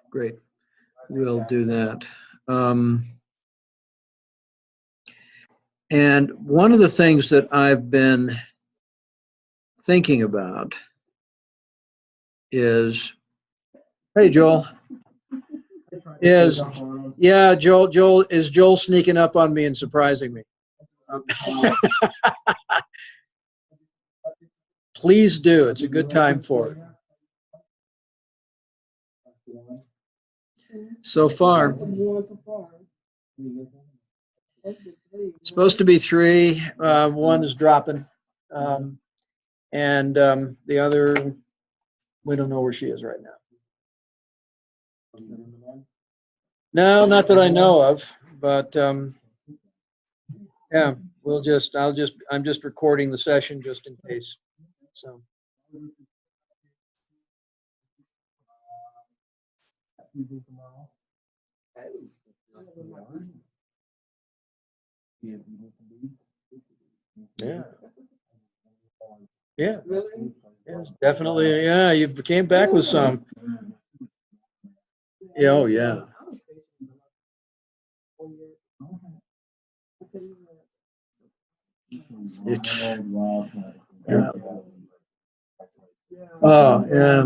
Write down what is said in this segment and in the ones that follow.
Great. We'll do that. And one of the things that I've been thinking about is, hey, Joel, is Joel sneaking up on me and surprising me? Please do. It's a good time for it. So far. It's supposed to be 3. One is dropping. And the other, we don't know where she is right now. No, not that I know of, but yeah, I'm just recording the session just in case. So. Yeah. Yeah. Yes, definitely. Yeah, you came back with some. Yeah, oh yeah. Yeah. Oh, yeah.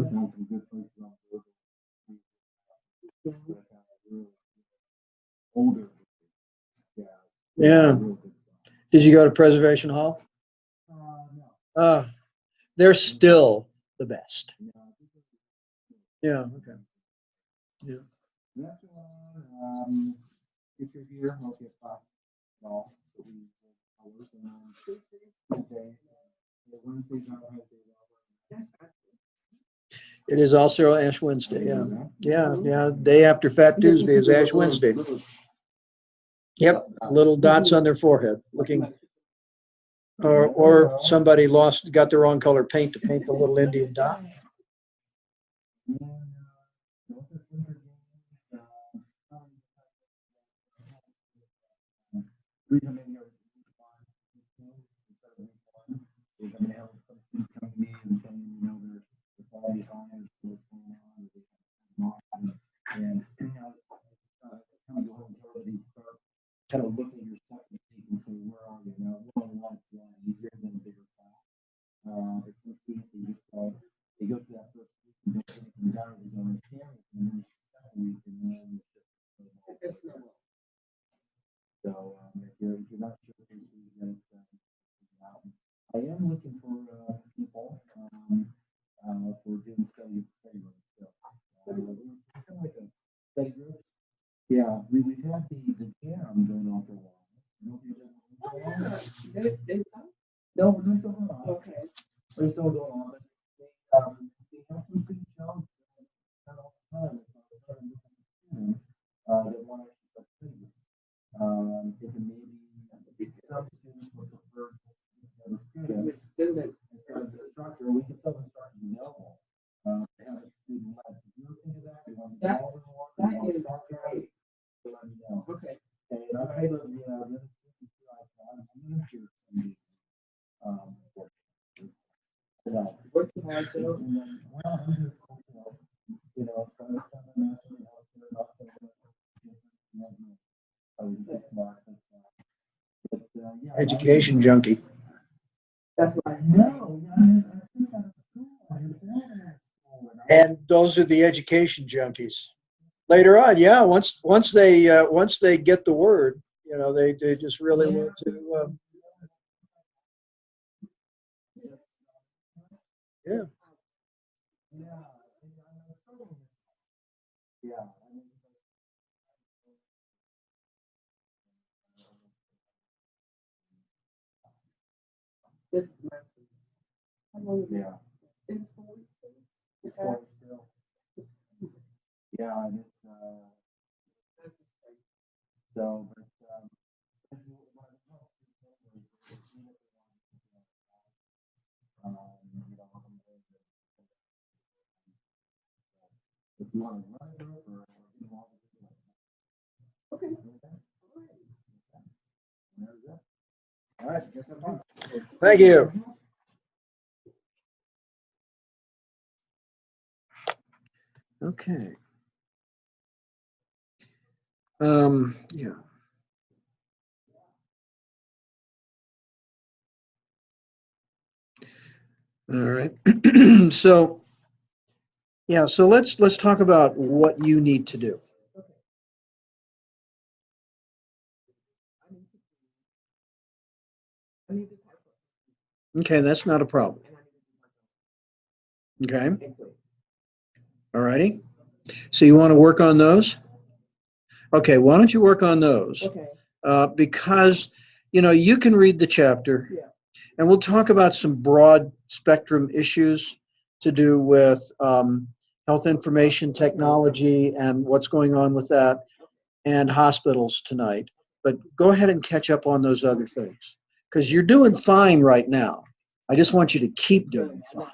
Yeah. Did you go to Preservation Hall? They're still the best. Yeah, okay. Yeah. If you're here, I'll get class. It is also Ash Wednesday. Yeah. Yeah. Yeah. Day after Fat Tuesday is Ash Wednesday. Yep. Little dots on their forehead looking. Or somebody got the wrong color paint to paint the little Indian dot. Kind of look at yourself and say, where are you now? One-on-one is a lot easier than a bigger class. It's some students who just they go through that first week and don't get anything down, they don't understand it, and then it's the second week, and then it's just so if you're not sure if you get it out. I am looking for people for doing study room. So kind of like a study group. Yeah, we've had the jam going on for a while. No, we're still going on. Okay. We're still going on, but they have some good shows all the time. It's not students that want to study. If it maybe some students would prefer the students instead of the instructor, we can still instruct available. Have a student led. So if you're looking at that, you want to go over one, that is great. Let me know. Okay. And I'm able to the other students too. I'm going to some working hard though, and then some of the stuff I'm asking education junkie. That's what I know. And those are the education junkies. Later on, yeah. Once they get the word, they just really want to. Yeah. Yeah. This is my yeah. It's 4 weeks still. It's 4 weeks still. Yeah, and it's so but if you want to run it or okay. All right. Thank you. Okay. Yeah. All right. So, yeah, so let's talk about what you need to do. Okay, that's not a problem. Okay. All righty. So you want to work on those? Okay, why don't you work on those? Okay. Because, you can read the chapter, Yeah. and we'll talk about some broad spectrum issues to do with health information technology and what's going on with that, and hospitals tonight. But go ahead and catch up on those other things, because you're doing fine right now. I just want you to keep doing fine.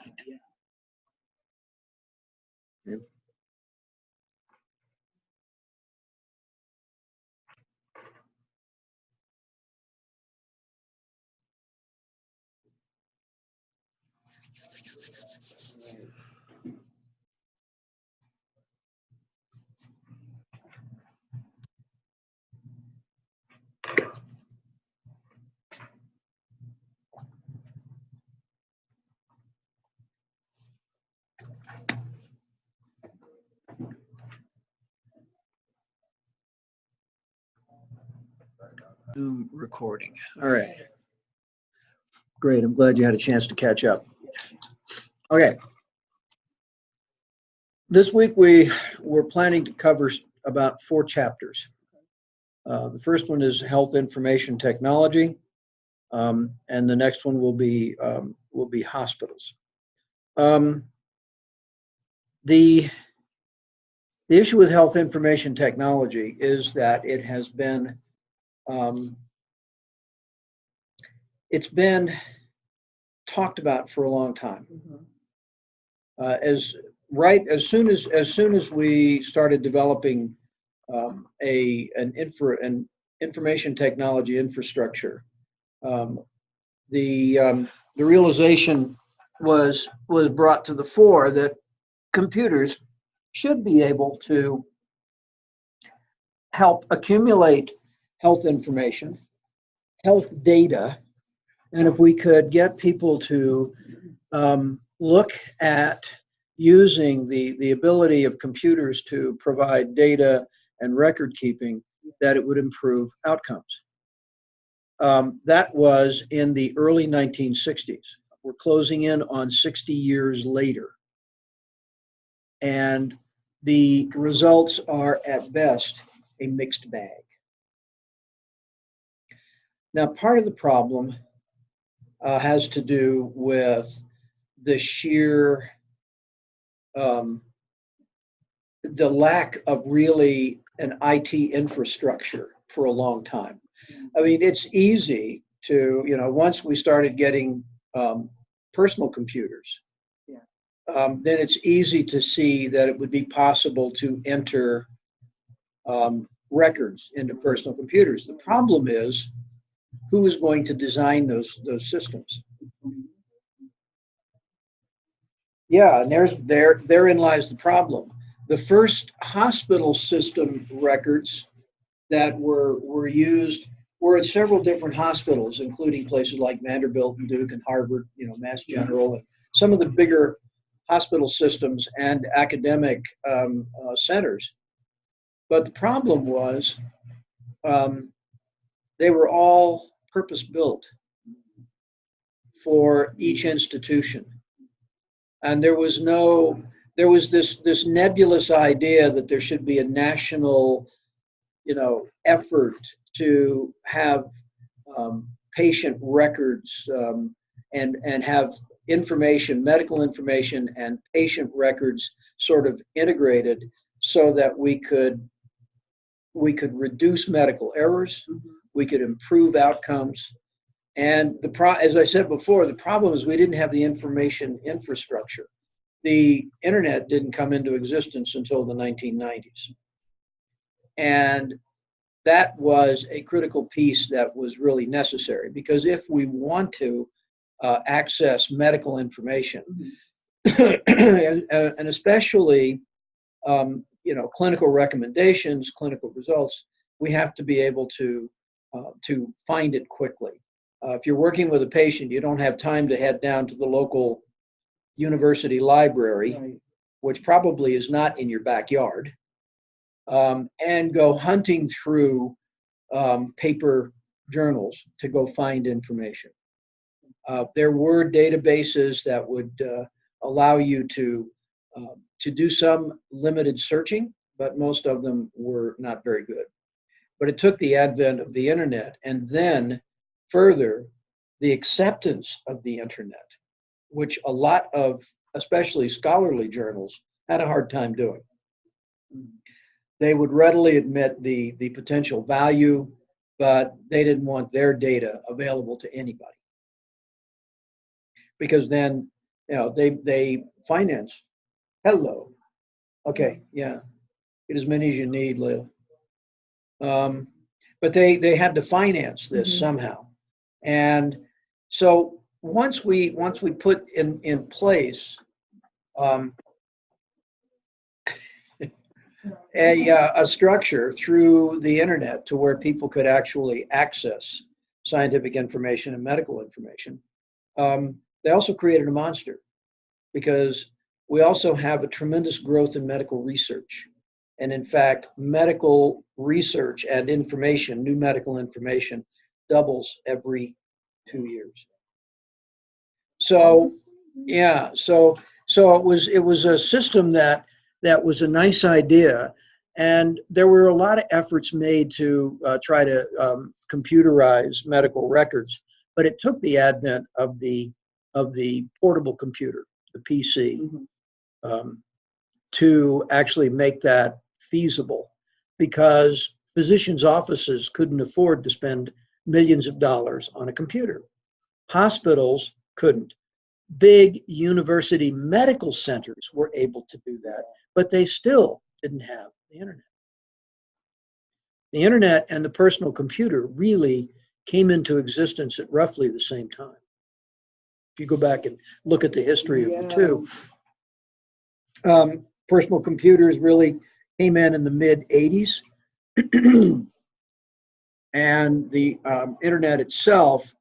Zoom recording. All right. Great. I'm glad you had a chance to catch up. Okay. This week we're planning to cover about 4 chapters. The first one is health information technology, and the next one will be hospitals. The issue with health information technology is that it has been it's been talked about for a long time. As soon as we started developing an information technology infrastructure, the realization was brought to the fore that computers should be able to help accumulate health information, health data, and if we could get people to look at using the ability of computers to provide data and record keeping, that it would improve outcomes. That was in the early 1960s. We're closing in on 60 years later. And the results are, at best, a mixed bag. Now, part of the problem has to do with the sheer, the lack of really an IT infrastructure for a long time. I mean, it's easy to, once we started getting personal computers, then it's easy to see that it would be possible to enter records into personal computers. The problem is, who is going to design those systems? Yeah, and therein lies the problem. The first hospital system records that were used were at several different hospitals, including places like Vanderbilt and Duke and Harvard, Mass General, and some of the bigger hospital systems and academic centers. But the problem was they were all purpose-built for each institution. And there was this nebulous idea that there should be a national, effort to have patient records and have information, medical information and patient records sort of integrated so that we could reduce medical errors, we could improve outcomes. And as I said before, the problem is we didn't have the information infrastructure. The internet didn't come into existence until the 1990s. And that was a critical piece that was really necessary, because if we want to access medical information, and especially clinical recommendations, clinical results, we have to be able to find it quickly. If you're working with a patient, you don't have time to head down to the local university library, Right. which probably is not in your backyard, and go hunting through paper journals to go find information. There were databases that would allow you to do some limited searching, but most of them were not very good. But it took the advent of the internet and then further the acceptance of the internet, which a lot of, especially scholarly journals, had a hard time doing. They would readily admit the potential value, but they didn't want their data available to anybody. Because then, they finance. Hello. Okay, yeah. Get as many as you need, Leila. But they had to finance this somehow. And so once we put in place a structure through the internet to where people could actually access scientific information and medical information, they also created a monster, because we also have a tremendous growth in medical research. And in fact, medical research and information, new medical information, doubles every 2 years. So, yeah, so it was a system that was a nice idea, and there were a lot of efforts made to try to computerize medical records, but it took the advent of the portable computer, the PC, to actually make that feasible, because physicians' offices couldn't afford to spend millions of dollars on a computer. Hospitals couldn't. Big university medical centers were able to do that, but they still didn't have the internet. The internet and the personal computer really came into existence at roughly the same time. If you go back and look at the history of the two, personal computers really came in the mid 80s, and the internet itself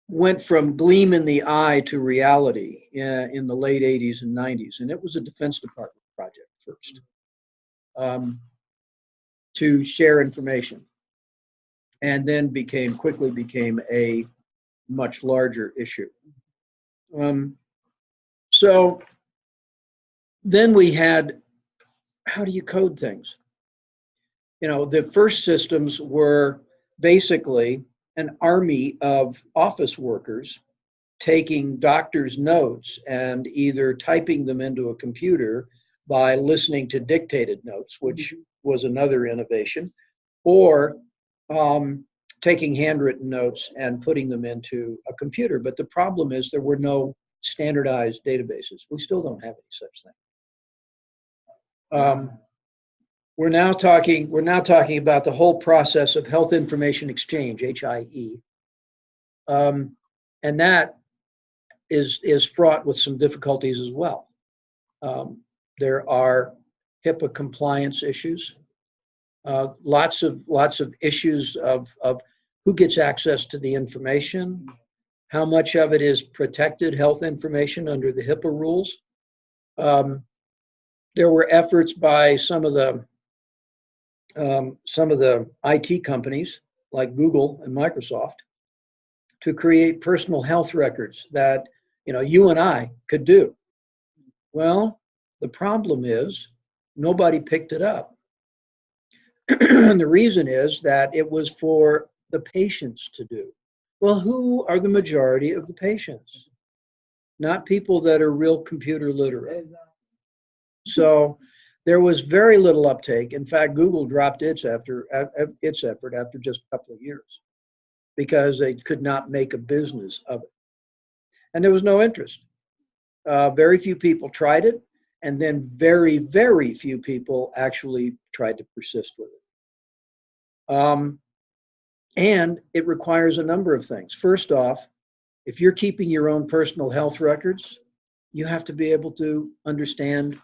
went from gleam in the eye to reality in the late 80s and 90s, and it was a Defense Department project first, to share information, and then quickly became a much larger issue. So then we had, how do you code things? The first systems were basically an army of office workers taking doctors' notes and either typing them into a computer by listening to dictated notes, which was another innovation, or taking handwritten notes and putting them into a computer. But the problem is there were no standardized databases. We still don't have any such thing. We're now talking about the whole process of health information exchange, HIE, and that is fraught with some difficulties as well. There are HIPAA compliance issues, lots of issues of who gets access to the information, how much of it is protected health information under the HIPAA rules. There were efforts by some of the IT companies like Google and Microsoft to create personal health records that you and I could do. Well, the problem is nobody picked it up. And the reason is that it was for the patients to do. Well, who are the majority of the patients? Not people that are real computer literate. So there was very little uptake. In fact, Google dropped its effort after just a couple of years because they could not make a business of it. And there was no interest. Very few people tried it, and then very, very few people actually tried to persist with it. And it requires a number of things. First off, if you're keeping your own personal health records, you have to be able to understand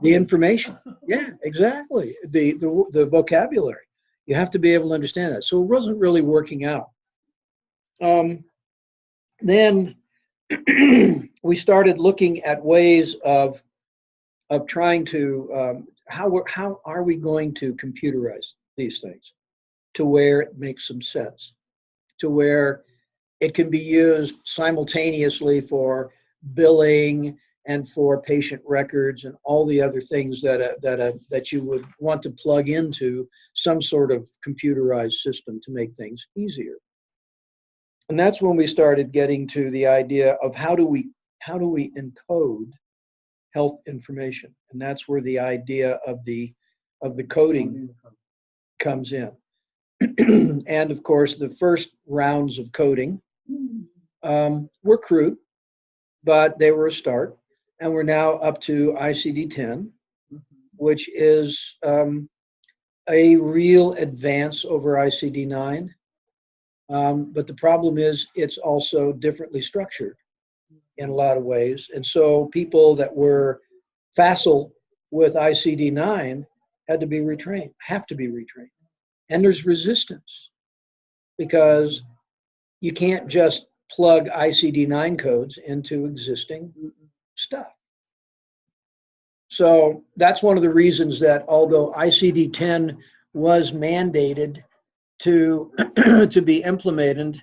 the information. Yeah, exactly. The vocabulary. You have to be able to understand that. So it wasn't really working out. Then we started looking at ways of trying to how are we going to computerize these things to where it makes some sense, to where it can be used simultaneously for billing and for patient records and all the other things that you would want to plug into some sort of computerized system to make things easier. And that's when we started getting to the idea of how do we encode health information, and that's where the idea of the coding comes in. And of course, the first rounds of coding were crude, but they were a start. And we're now up to ICD-10, which is a real advance over ICD-9. But the problem is it's also differently structured in a lot of ways. And so people that were facile with ICD-9 have to be retrained. And there's resistance because you can't just plug ICD-9 codes into existing stuff. So that's one of the reasons that although ICD-10 was mandated to to be implemented,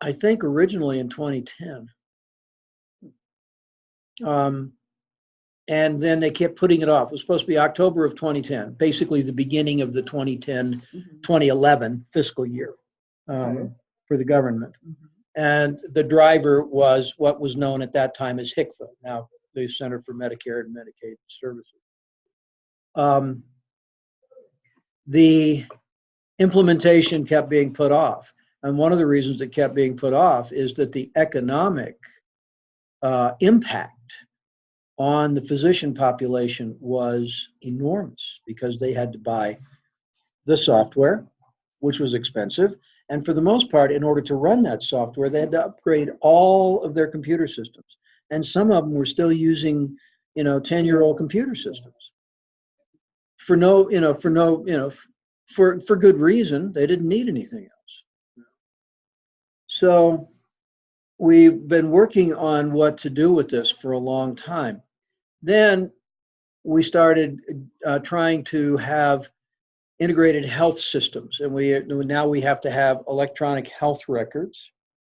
I think originally in 2010. And then they kept putting it off. It was supposed to be October of 2010, basically the beginning of the 2010-2011 fiscal year for the government. And the driver was what was known at that time as HCFA, now the Center for Medicare and Medicaid Services. The implementation kept being put off. And one of the reasons it kept being put off is that the economic impact on the physician population was enormous because they had to buy the software, which was expensive. And for the most part, in order to run that software, they had to upgrade all of their computer systems. And some of them were still using, 10-year-old computer systems for good reason. They didn't need anything else. So we've been working on what to do with this for a long time. Then we started trying to have integrated health systems, and now we have to have electronic health records.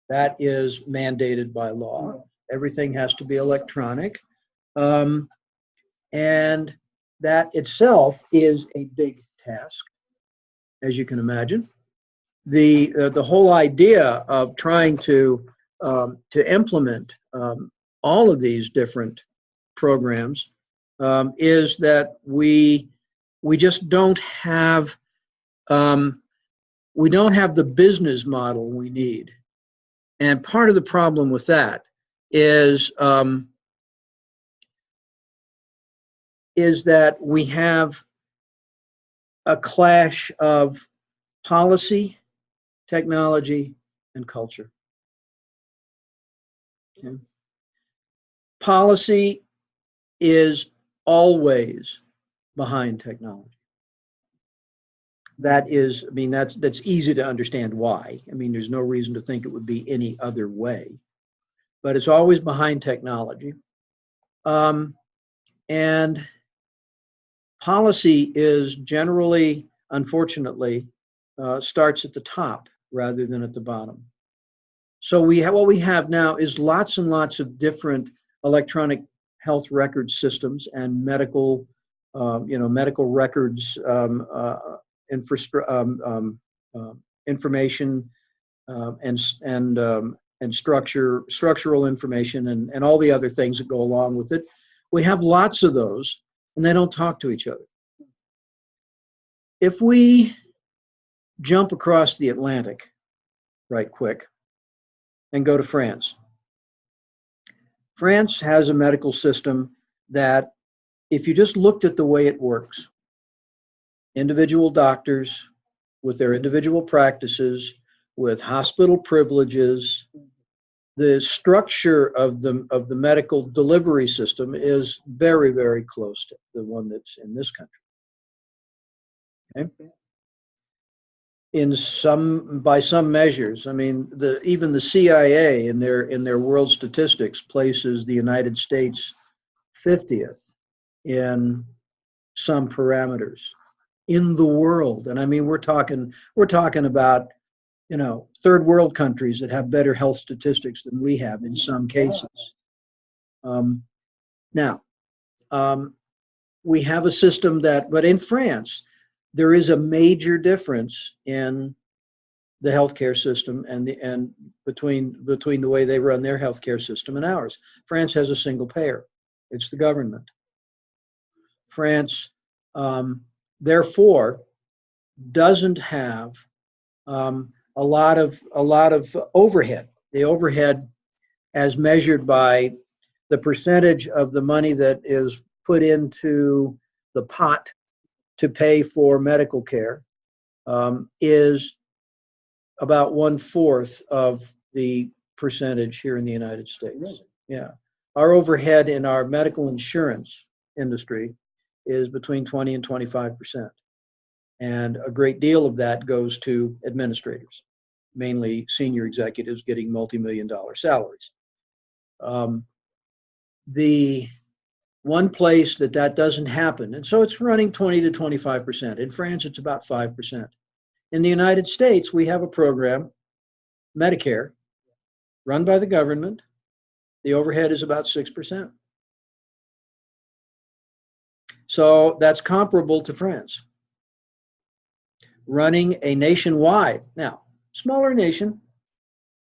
That is mandated by law. Everything has to be electronic, and that itself is a big task, as you can imagine. The whole idea of trying to implement all of these different programs is that we just don't have the business model we need. And part of the problem with that is that we have a clash of policy, technology, and culture. Okay. Policy is always behind technology. That's easy to understand why. There's no reason to think it would be any other way, but it's always behind technology. And policy is generally, unfortunately, starts at the top rather than at the bottom. So what we have now is lots and lots of different electronic health record systems and medical records, information and structural information and all the other things that go along with it. We have lots of those, and they don't talk to each other. If we jump across the Atlantic right quick and go to France. France has a medical system that, if you just looked at the way it works, individual doctors with their individual practices, with hospital privileges, the structure of the medical delivery system is very, very close to the one that's in this country. Okay? By some measures, I mean, even the CIA in their world statistics places the United States 50th in some parameters in the world. And I mean, we're talking about, third world countries that have better health statistics than we have in some cases. Now, we have a system but in France, there is a major difference in the healthcare system and between the way they run their healthcare system and ours. France has a single payer. It's the government. France, therefore, doesn't have a lot of overhead. The overhead, as measured by the percentage of the money that is put into the pot to pay for medical care, is about 1/4 of the percentage here in the United States. Really? Yeah. Our overhead in our medical insurance industry is between 20 and 25%. And a great deal of that goes to administrators, mainly senior executives getting multi-million-dollar salaries. The one place that doesn't happen, and so it's running 20 to 25%. In France, it's about 5%. In the United States, we have a program, Medicare, run by the government. The overhead is about 6%. So that's comparable to France. Running a nationwide, now, smaller nation,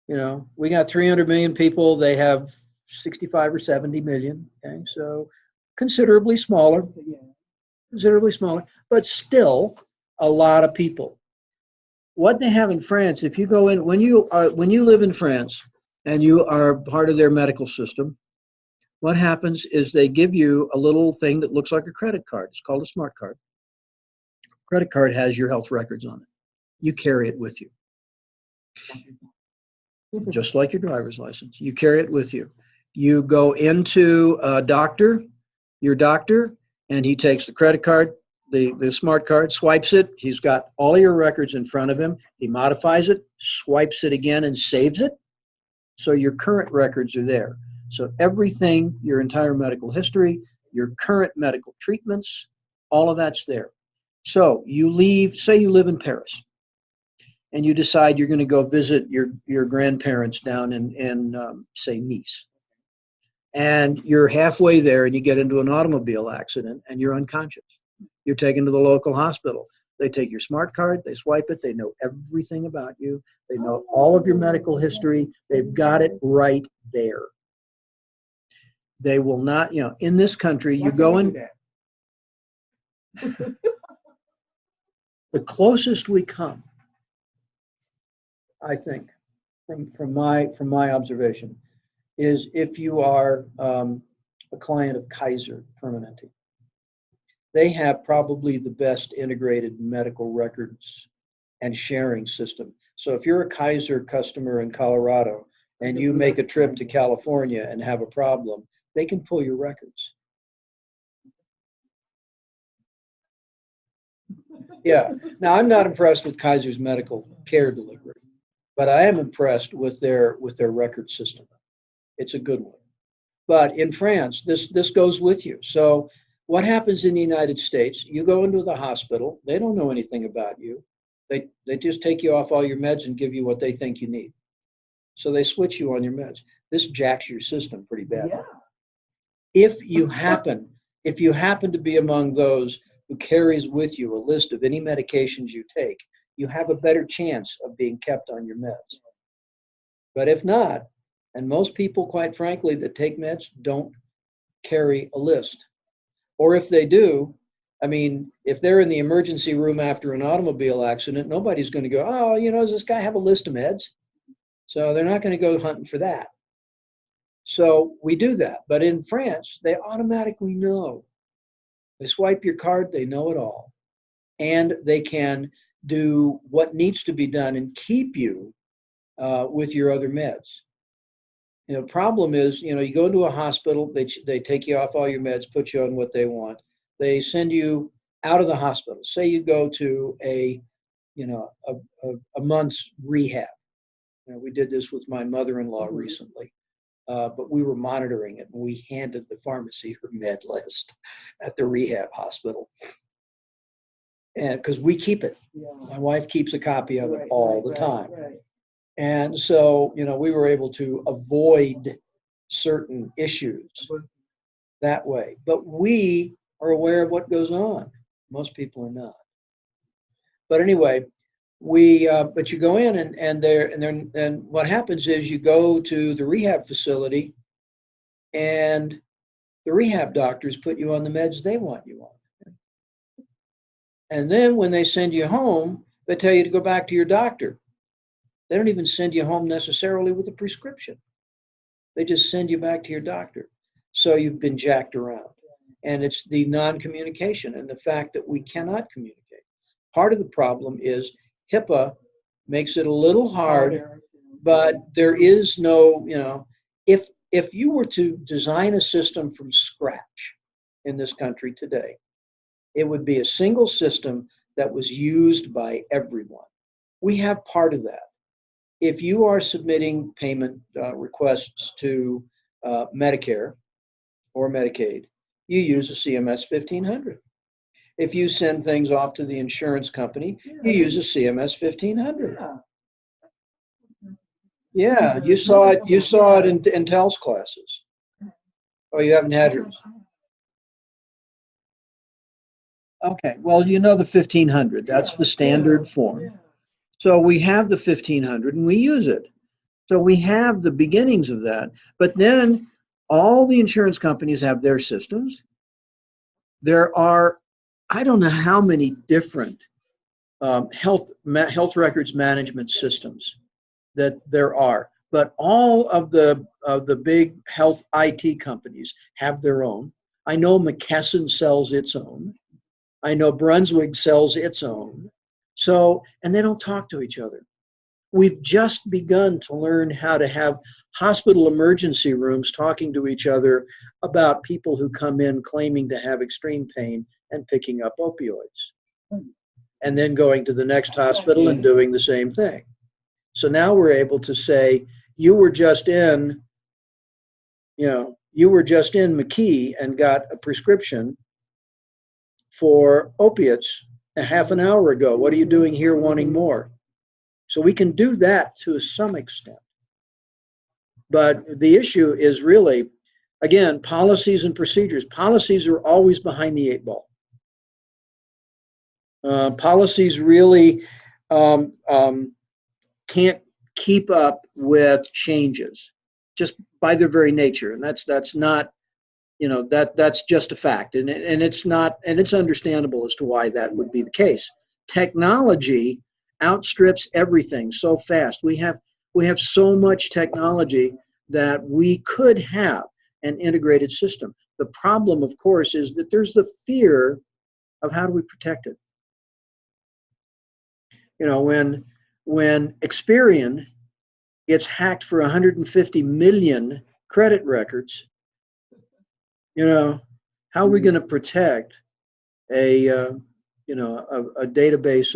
we got 300 million people, they have 65 or 70 million, okay, so considerably smaller, but still a lot of people. What they have in France, if you go in, when you live in France and you are part of their medical system, what happens is they give you a little thing that looks like a credit card. It's called a smart card. Credit card has your health records on it. You carry it with you. Just like your driver's license. You carry it with you. You go into your doctor, and he takes the credit card, the smart card, swipes it. He's got all your records in front of him. He modifies it, swipes it again, and saves it. So your current records are there. So everything, your entire medical history, your current medical treatments, all of that's there. So say you live in Paris, and you decide you're going to go visit your grandparents down in say, Nice. And you're halfway there, and you get into an automobile accident, and you're unconscious. You're taken to the local hospital. They take your smart card, they swipe it, they know everything about you, they know all of your medical history, they've got it right there. They will not, in this country, you go in. The closest we come, I think, from my observation, is if you are a client of Kaiser Permanente. They have probably the best integrated medical records and sharing system. So if you're a Kaiser customer in Colorado and you make a trip to California and have a problem, they can pull your records. Yeah. Now, I'm not impressed with Kaiser's medical care delivery, but I am impressed with their record system. It's a good one. But in France, this goes with you. So what happens in the United States, you go into the hospital, they don't know anything about you. They just take you off all your meds and give you what they think you need. So they switch you on your meds. This jacks your system pretty bad. Yeah. If you happen to be among those who carries with you a list of any medications you take, you have a better chance of being kept on your meds. But if not, and most people, quite frankly, that take meds don't carry a list. Or if they do, I mean, if they're in the emergency room after an automobile accident, nobody's going to go, oh, does this guy have a list of meds? So they're not going to go hunting for that. So we do that. But in France, they automatically know. They swipe your card, they know it all. And they can do what needs to be done and keep you with your other meds. Problem is, you go into a hospital, they take you off all your meds, put you on what they want. They send you out of the hospital. Say you go to a month's rehab. We did this with my mother-in-law recently, but we were monitoring it, and we handed the pharmacy her med list at the rehab hospital. And because we keep it. Yeah. My wife keeps a copy of it all the time. Right. And so, we were able to avoid certain issues that way. But we are aware of what goes on. Most people are not. But anyway, but you go in and what happens is you go to the rehab facility, and the rehab doctors put you on the meds they want you on. And then when they send you home, they tell you to go back to your doctor. They don't even send you home necessarily with a prescription. They just send you back to your doctor. So you've been jacked around. And it's the non-communication and the fact that we cannot communicate. Part of the problem is HIPAA makes it a little hard, but there is no, if you were to design a system from scratch in this country today, it would be a single system that was used by everyone. We have part of that. If you are submitting payment requests to Medicare or Medicaid, you use a CMS 1500. If you send things off to the insurance company, you use a CMS 1500. Yeah, you saw it in TEL's classes. Oh, you haven't had yours? Okay, well, the 1500, that's the standard form. So we have the 1500 and we use it. So we have the beginnings of that. But then all the insurance companies have their systems. There are, I don't know how many different health records management systems that there are, but all of the big health IT companies have their own. I know McKesson sells its own. I know Brunswick sells its own. So, and they don't talk to each other. We've just begun to learn how to have hospital emergency rooms talking to each other about people who come in claiming to have extreme pain and picking up opioids, and then going to the next hospital and doing the same thing. So now we're able to say, you were just in McKee and got a prescription for opiates a half an hour ago. What are you doing here wanting more? So we can do that to some extent. But the issue is really, again, policies and procedures. Policies are always behind the 8 ball. Policies really can't keep up with changes just by their very nature. And that's not, that's just a fact. And it's not, and it's understandable as to why that would be the case. Technology outstrips everything so fast. We have so much technology that we could have an integrated system. The problem, of course, is that there's the fear of how do we protect it. When Experian gets hacked for 150 million credit records, how are we going to protect a database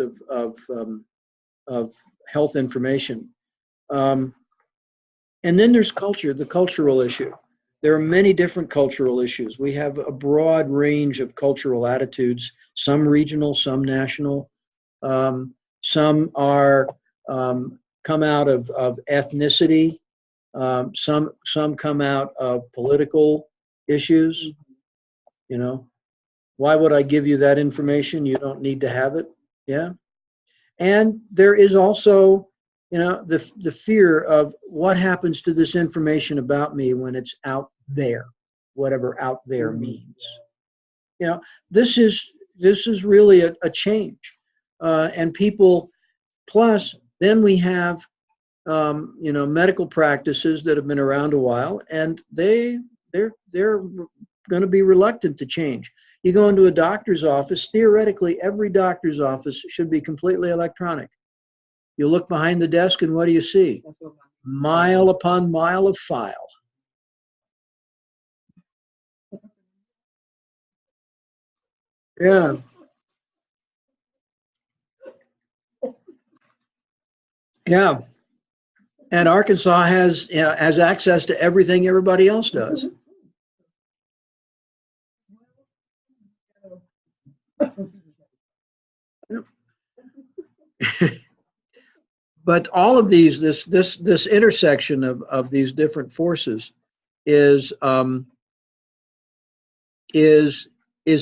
of health information? And then there's culture, the cultural issue. There are many different cultural issues. We have a broad range of cultural attitudes, some regional, some national. Some are come out of ethnicity. Some come out of political issues. Why would I give you that information? You don't need to have it. Yeah. And there is also, the fear of what happens to this information about me when it's out there, whatever out there means. This is really a change. And people, plus then we have, medical practices that have been around a while, and they're going to be reluctant to change. You go into a doctor's office, theoretically, every doctor's office should be completely electronic. You look behind the desk and what do you see? mile upon mile of file. Yeah. Yeah. And Arkansas has access to everything everybody else does. But all of these, this intersection of these different forces is is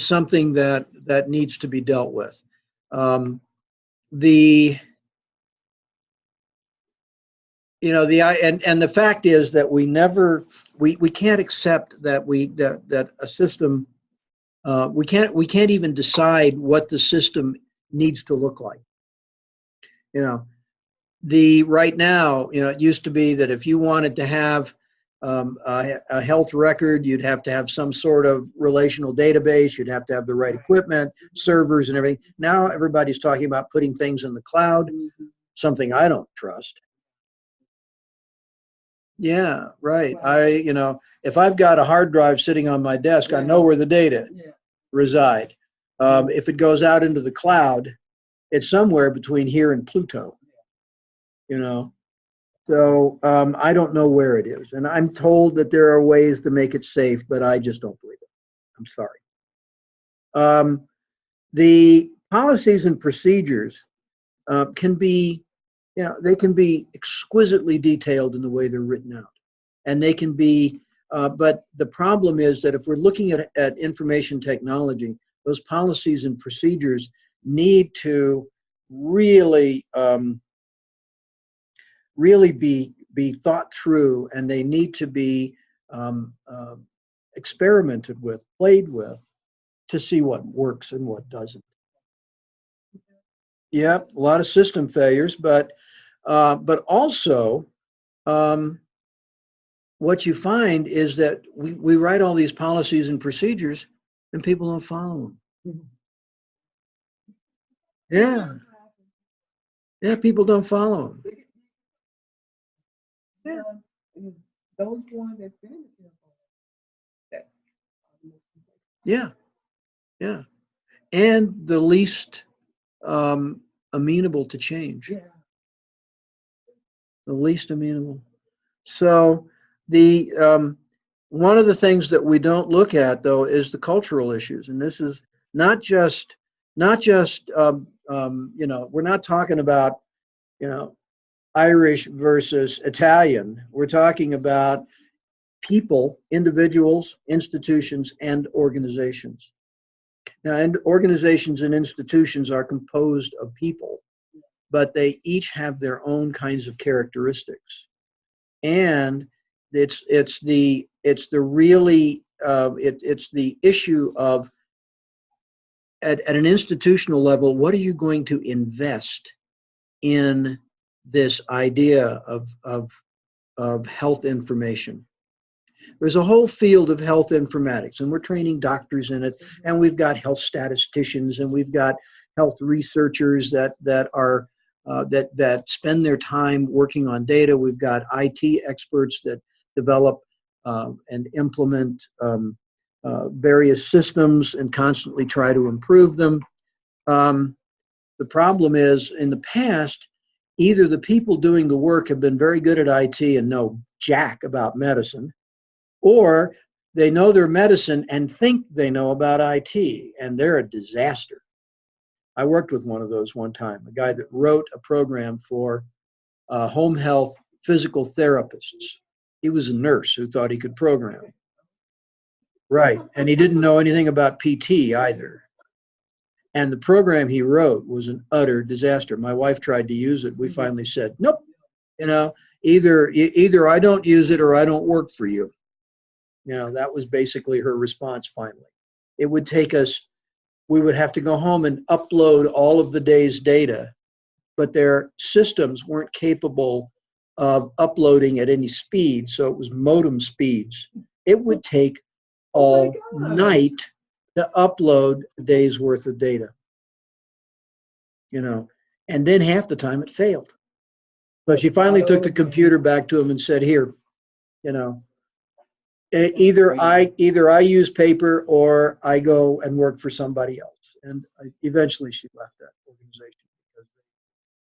something that needs to be dealt with. The and the fact is that we can't accept that a system, we can't even decide what the system needs to look like. Right now, it used to be that if you wanted to have a health record, you'd have to have some sort of relational database, you'd have to have the right equipment, servers and everything. Now everybody's talking about putting things in the cloud, something I don't trust. Yeah, right. If I've got a hard drive sitting on my desk, I know where the data reside. If it goes out into the cloud, it's somewhere between here and Pluto. So I don't know where it is, and I'm told that there are ways to make it safe, but I just don't believe it. I'm sorry. The policies and procedures can be, they can be exquisitely detailed in the way they're written out, and they can be. But the problem is that if we're looking at information technology, those policies and procedures need to really really be thought through, and they need to be experimented with, played with, to see what works and what doesn't. Yep, a lot of system failures, but also what you find is that we write all these policies and procedures, and people don't follow them. Yeah, people don't follow them. Yeah. Those ones that's been Yeah, and the least amenable to change. The least amenable. So the one of the things that we don't look at, though, is the cultural issues, and this is not just we're not talking about Irish versus Italian. We're talking about people, individuals, institutions, and organizations. Now, and organizations and institutions are composed of people, but they each have their own kinds of characteristics, and it's the issue of at an institutional level, what are you going to invest in this idea of health information? There's a whole field of health informatics, and we're training doctors in it, and we've got health statisticians, and we've got health researchers that spend their time working on data. We've got IT experts that develop and implement various systems and constantly try to improve them. The problem is, in the past, either the people doing the work have been very good at IT and know jack about medicine, or they know their medicine and think they know about IT, and they're a disaster. I worked with one of those one time, a guy that wrote a program for home health physical therapists. He was a nurse who thought he could program. Right, and he didn't know anything about PT either. And the program he wrote was an utter disaster. My wife tried to use it. We finally said, nope, either I don't use it or I don't work for you. That was basically her response finally. It would take us, we would have to go home and upload all of the day's data, but their systems weren't capable of uploading at any speed, so it was modem speeds. It would take all night to upload a day's worth of data. And then half the time it failed. So she finally took the computer back to him and said, "Here, you know, either I use paper or I go and work for somebody else." And eventually she left that organization because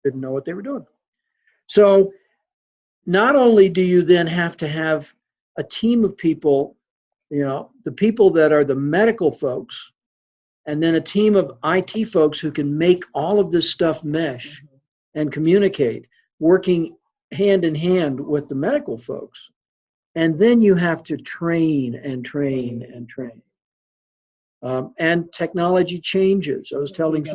they didn't know what they were doing. So not only do you then have to have a team of people, you know, the people that are the medical folks, and then a team of IT folks who can make all of this stuff mesh and communicate, working hand in hand with the medical folks. And then you have to train and train and train. And technology changes. I was telling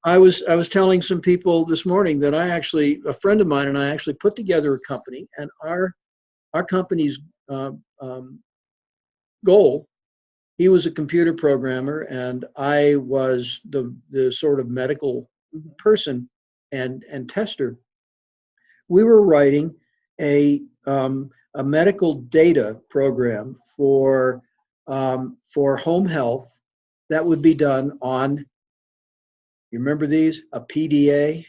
I was telling some people this morning that a friend of mine and I actually put together a company, and our company's goal, he was a computer programmer and I was the sort of medical person and tester. We were writing a medical data program for home health that would be done on, you remember these? A PDA.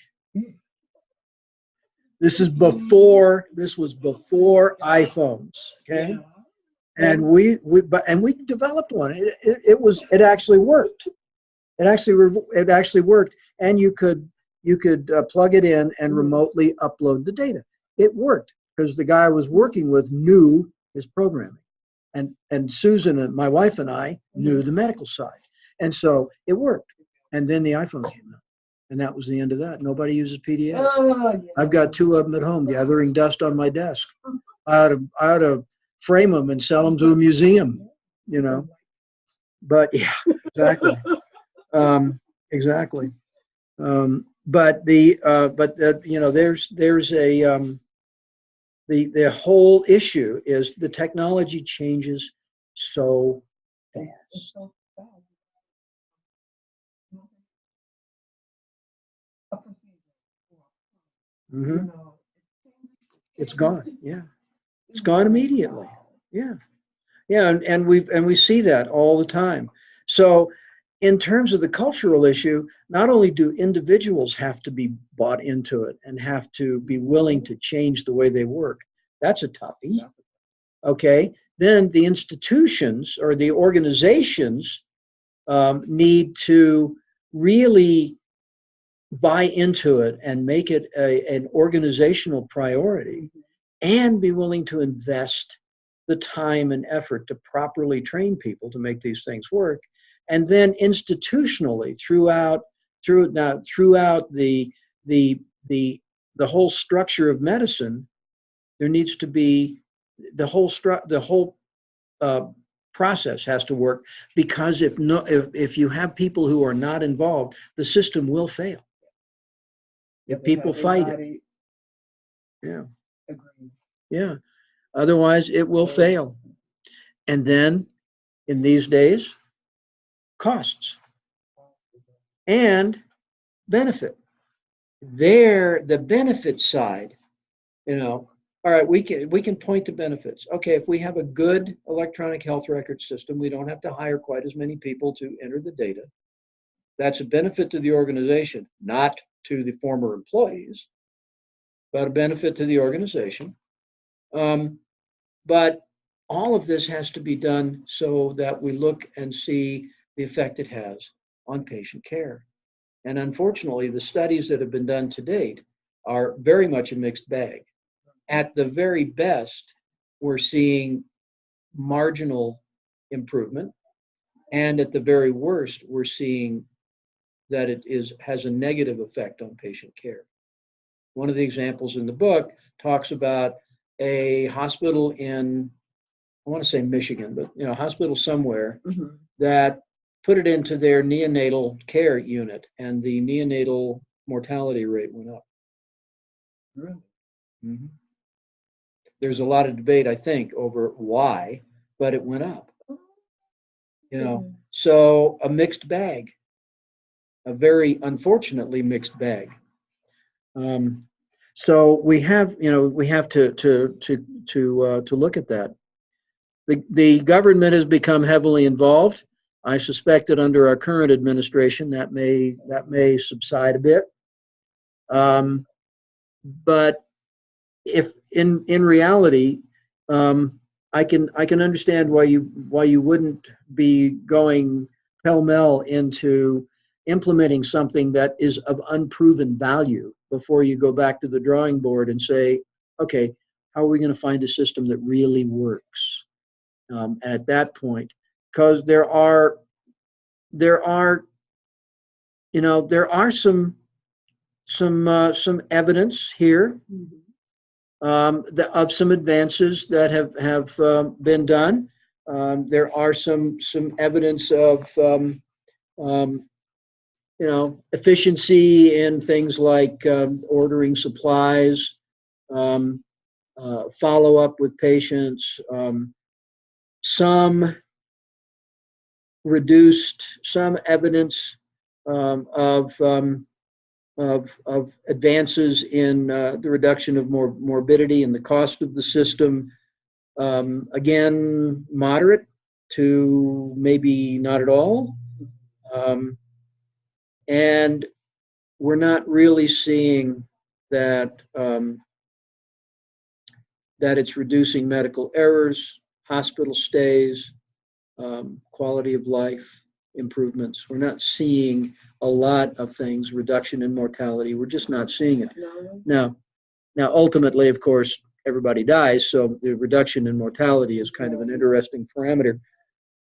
This was before iPhones, okay? And we developed one. It actually worked. It actually worked, and you could plug it in and remotely upload the data. It worked because the guy I was working with knew his programming, and Susan and my wife and I knew the medical side, and so it worked. And then the iPhone came out, and that was the end of that. Nobody uses PDA. I've got 2 of them at home gathering dust on my desk. I ought to frame them and sell them to a museum, you know. But yeah, exactly. Exactly. But you know, there's a the whole issue is the technology changes so fast. Mm-hmm. It's gone. Yeah, it's gone immediately. Yeah, yeah, and we see that all the time. So, in terms of the cultural issue, not only do individuals have to be bought into it and have to be willing to change the way they work, that's a toughie. Okay, then the institutions or the organizations need to really buy into it and make it an organizational priority, and be willing to invest the time and effort to properly train people to make these things work. And then institutionally throughout the whole structure of medicine, there needs to be the whole process has to work, because if you have people who are not involved, the system will fail. If people fight it. Yeah. Yeah. Otherwise, it will fail. And then, in these days, costs and benefit. The benefit side, you know, all right, we can point to benefits. Okay, if we have a good electronic health record system, we don't have to hire quite as many people to enter the data. That's a benefit to the organization, not to the former employees, but a benefit to the organization. But all of this has to be done so that we look and see the effect it has on patient care. And unfortunately, the studies that have been done to date are very much a mixed bag. At the very best, we're seeing marginal improvement. And at the very worst, we're seeing that it has a negative effect on patient care. One of the examples in the book talks about a hospital in, I want to say Michigan, but a hospital somewhere that put it into their neonatal care unit, and the neonatal mortality rate went up. Really? Mm-hmm. There's a lot of debate, I think, over why, but it went up. So a mixed bag, a very unfortunately mixed bag. So we have to look at that. The government has become heavily involved. I suspect that under our current administration that may subside a bit. But if in reality, I can understand why you wouldn't be going pell-mell into implementing something that is of unproven value before you go back to the drawing board and say, okay, how are we going to find a system that really works? And at that point, because there are some evidence here of some advances that have been done. There are some evidence of efficiency in things like ordering supplies, follow up with patients, some evidence of advances in the reduction of morbidity and the cost of the system. Again, moderate to maybe not at all. And we're not really seeing that that it's reducing medical errors, hospital stays, quality of life improvements. We're not seeing a lot of things, reduction in mortality. We're just not seeing it. Now, ultimately, of course, everybody dies, so the reduction in mortality is kind of an interesting parameter,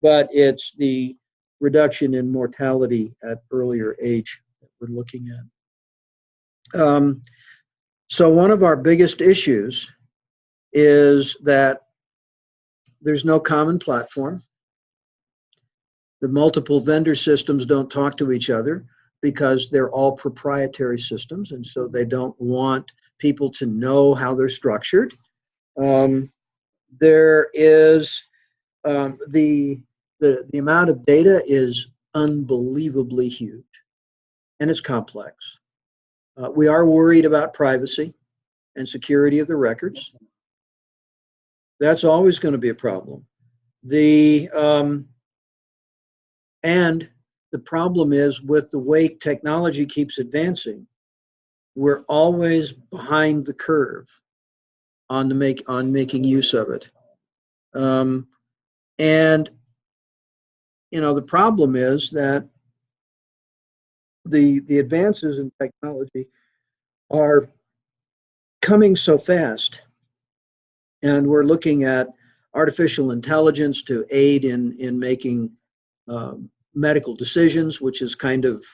but it's the reduction in mortality at earlier age that we're looking at. So one of our biggest issues is that there's no common platform. The multiple vendor systems don't talk to each other because they're all proprietary systems, and so they don't want people to know how they're structured. There is the amount of data is unbelievably huge, and it's complex. We are worried about privacy and security of the records. That's always going to be a problem. And the problem is, with the way technology keeps advancing, we're always behind the curve on making use of it. And the problem is that the advances in technology are coming so fast, and we're looking at artificial intelligence to aid in making medical decisions, which is kind of,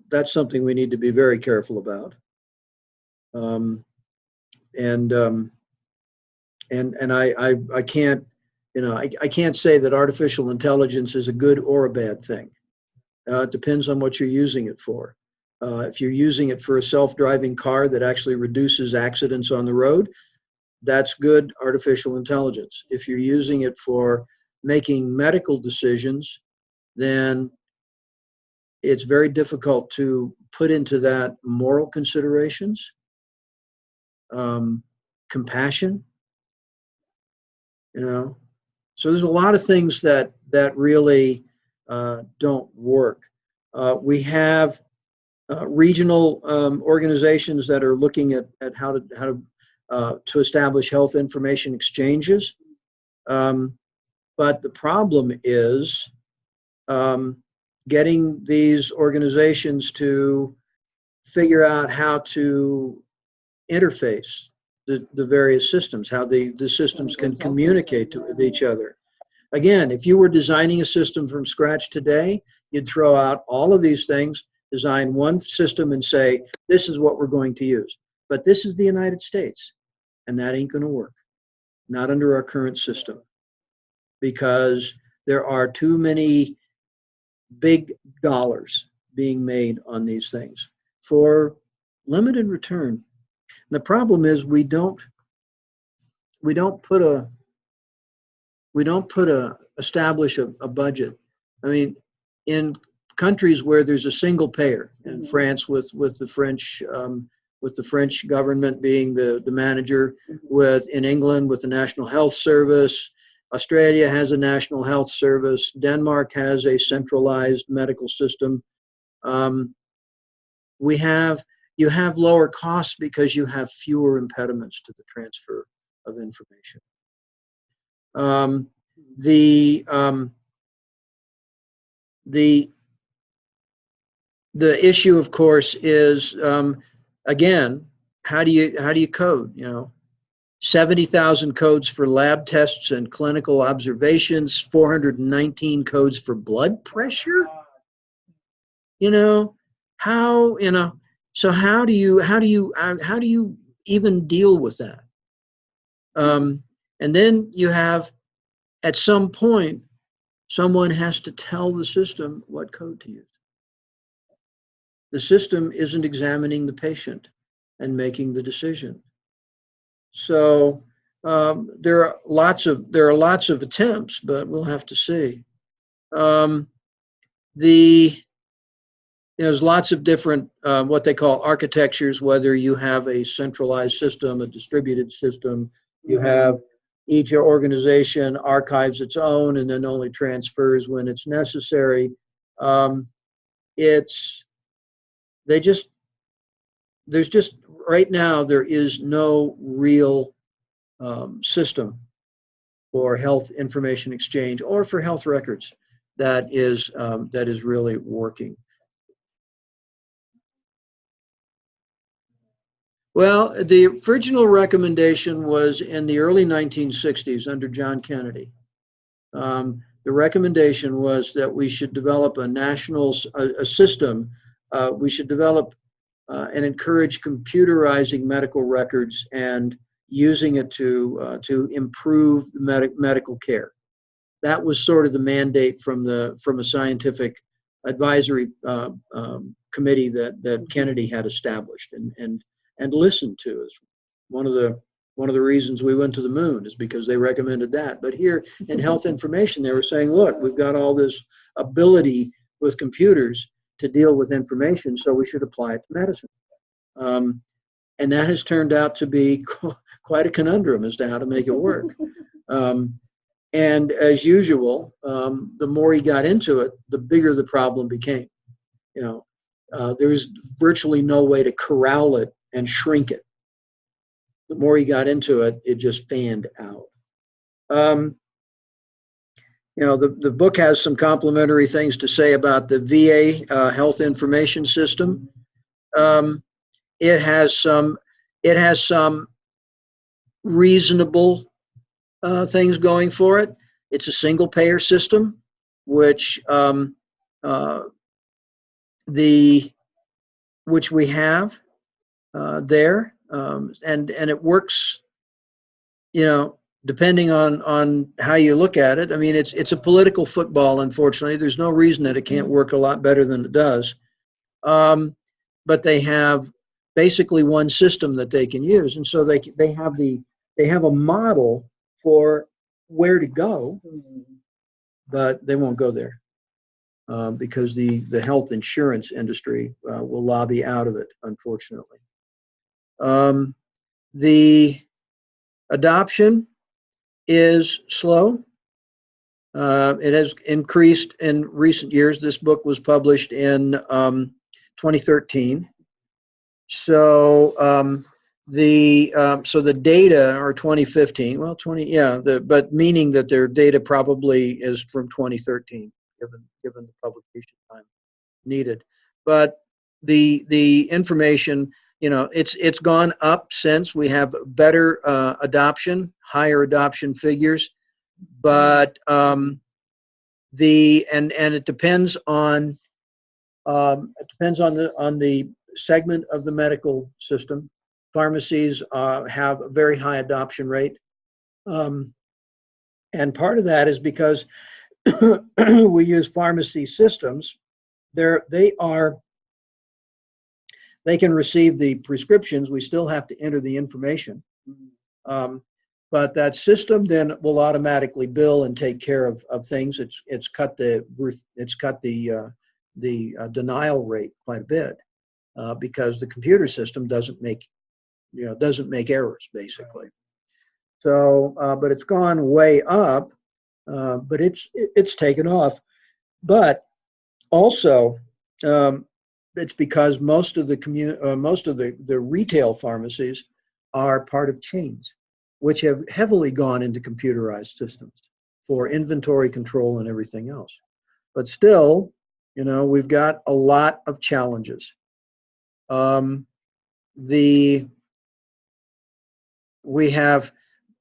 that's something we need to be very careful about. And I can't, I can't say that artificial intelligence is a good or a bad thing. It depends on what you're using it for. If you're using it for a self-driving car that actually reduces accidents on the road, that's good artificial intelligence. If you're using it for making medical decisions, then it's very difficult to put into that moral considerations, compassion, So there's a lot of things that really don't work. We have regional organizations that are looking at how to establish health information exchanges. But the problem is getting these organizations to figure out how to interface the various systems, how the systems can communicate with each other. Again, if you were designing a system from scratch today, you'd throw out all of these things, design one system and say, this is what we're going to use. But this is the United States, and that ain't going to work. Not under our current system, because there are too many big dollars being made on these things for limited return. And the problem is we don't establish a budget. I mean, in countries where there's a single payer, in France with the French government being the manager, in England with the National Health Service, Australia has a National Health Service, Denmark has a centralized medical system. you have lower costs because you have fewer impediments to the transfer of information. The issue, of course, is again, how do you code? 70,000 codes for lab tests and clinical observations, 419 codes for blood pressure. So how do you even deal with that? And then you have, at some point, someone has to tell the system what code to use. The system isn't examining the patient and making the decision. So there are lots of attempts, but we'll have to see. There's lots of different what they call architectures, whether you have a centralized system, a distributed system, you have each organization archives its own and then only transfers when it's necessary. Right now, there is no real system for health information exchange or for health records that is really working. Well, the original recommendation was in the early 1960s under John Kennedy. The recommendation was that we should develop a national system. We should develop and encourage computerizing medical records and using it to improve the medical care. That was sort of the mandate from a scientific advisory committee that Kennedy had established and listened to. Is one of the reasons we went to the moon, is because they recommended that. But here in health information, they were saying, look, we've got all this ability with computers to deal with information, so we should apply it to medicine. And that has turned out to be quite a conundrum as to how to make it work. And as usual, the more he got into it, the bigger the problem became. There's virtually no way to corral it and shrink it. The more he got into it, it just fanned out. The book has some complimentary things to say about the VA health information system. It has some reasonable things going for it. It's a single payer system, which we have there, and it works, depending on how you look at it. I mean, it's a political football, unfortunately. There's no reason that it can't work a lot better than it does. But they have basically one system that they can use, and so they have a model for where to go, but they won't go there because the health insurance industry will lobby out of it, unfortunately. The adoption is slow. It has increased in recent years. This book was published in 2013. So the data are 2015. Well, but meaning that their data probably is from 2013, given the publication time needed. But the information, it's gone up since. We have better adoption, higher adoption figures, but it depends on the segment of the medical system. Pharmacies have a very high adoption rate, and part of that is because we use pharmacy systems. They can receive the prescriptions. We still have to enter the information, but that system then will automatically bill and take care of things. It's cut the denial rate quite a bit because the computer system doesn't make errors, basically. So, but it's gone way up, but it's taken off. But also, it's because most of the retail pharmacies are part of chains, which have heavily gone into computerized systems for inventory control and everything else. But still, you know, we've got a lot of challenges. We have,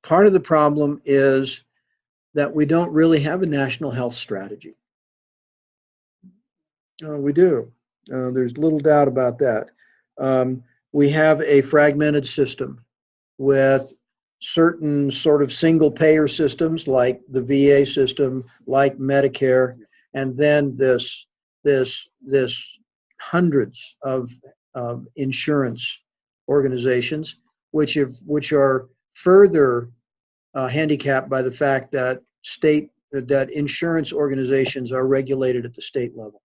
part of the problem is that we don't really have a national health strategy. We do. There's little doubt about that. We have a fragmented system with certain sort of single payer systems like the VA system, like Medicare, and then this hundreds of insurance organizations, which are further handicapped by the fact that insurance organizations are regulated at the state level.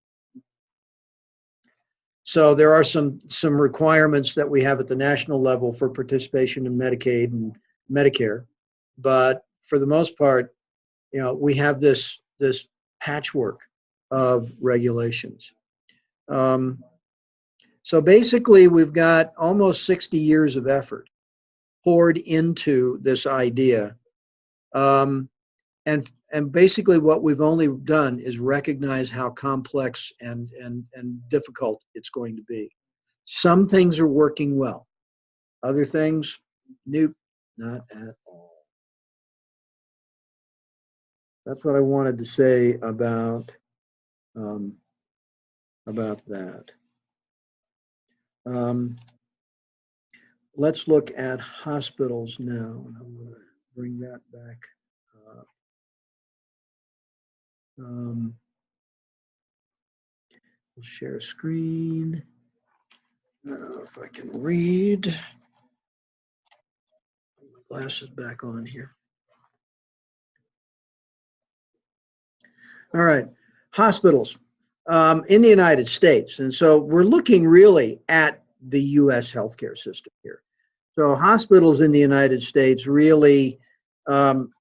So there are some requirements that we have at the national level for participation in Medicaid and Medicare, but for the most part, you know, we have this patchwork of regulations. So basically, we've got almost 60 years of effort poured into this idea. And basically what we've only done is recognize how complex and difficult it's going to be. Some things are working well. Other things, nope, not at all. That's what I wanted to say about that. Let's look at hospitals now, and I'm going to bring that back up. We'll share screen. If I can read. Put my glasses back on here. All right, hospitals in the United States. And so we're looking really at the US healthcare system here. So hospitals in the United States really started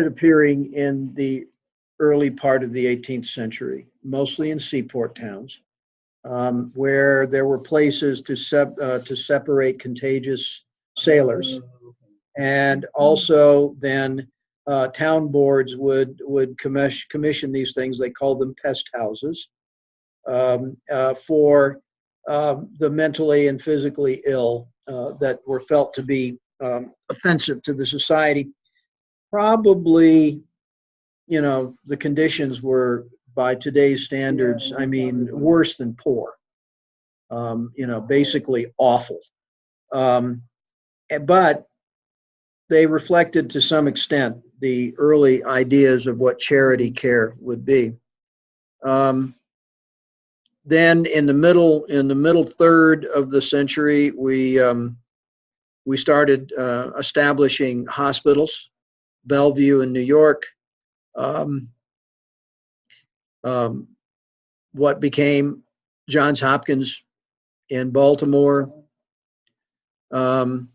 appearing in the early part of the 18th century, mostly in seaport towns, where there were places to separate contagious sailors. And also then town boards would commission these things, they called them pest houses, for the mentally and physically ill that were felt to be offensive to the society. Probably, you know, the conditions were, by today's standards, I mean, worse than poor, you know, basically awful. But they reflected to some extent the early ideas of what charity care would be. Then in the middle third of the century, we started establishing hospitals. Bellevue in New York, what became Johns Hopkins in Baltimore. In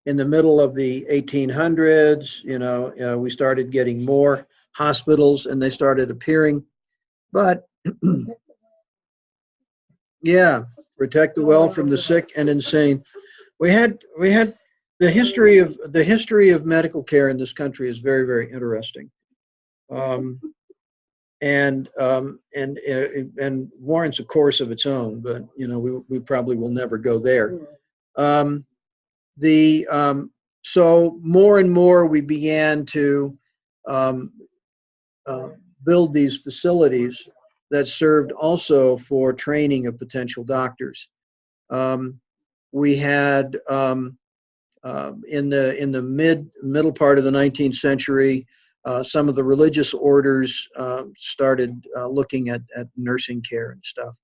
the middle of the 1800s, you know, we started getting more hospitals and they started appearing. But yeah, protect the well from the sick and insane. We had the history of medical care in this country is very, very interesting, and warrants a course of its own. But you know, we probably will never go there. So more and more we began to build these facilities that served also for training of potential doctors. We had in the middle part of the 19th century, some of the religious orders started looking at nursing care and stuff.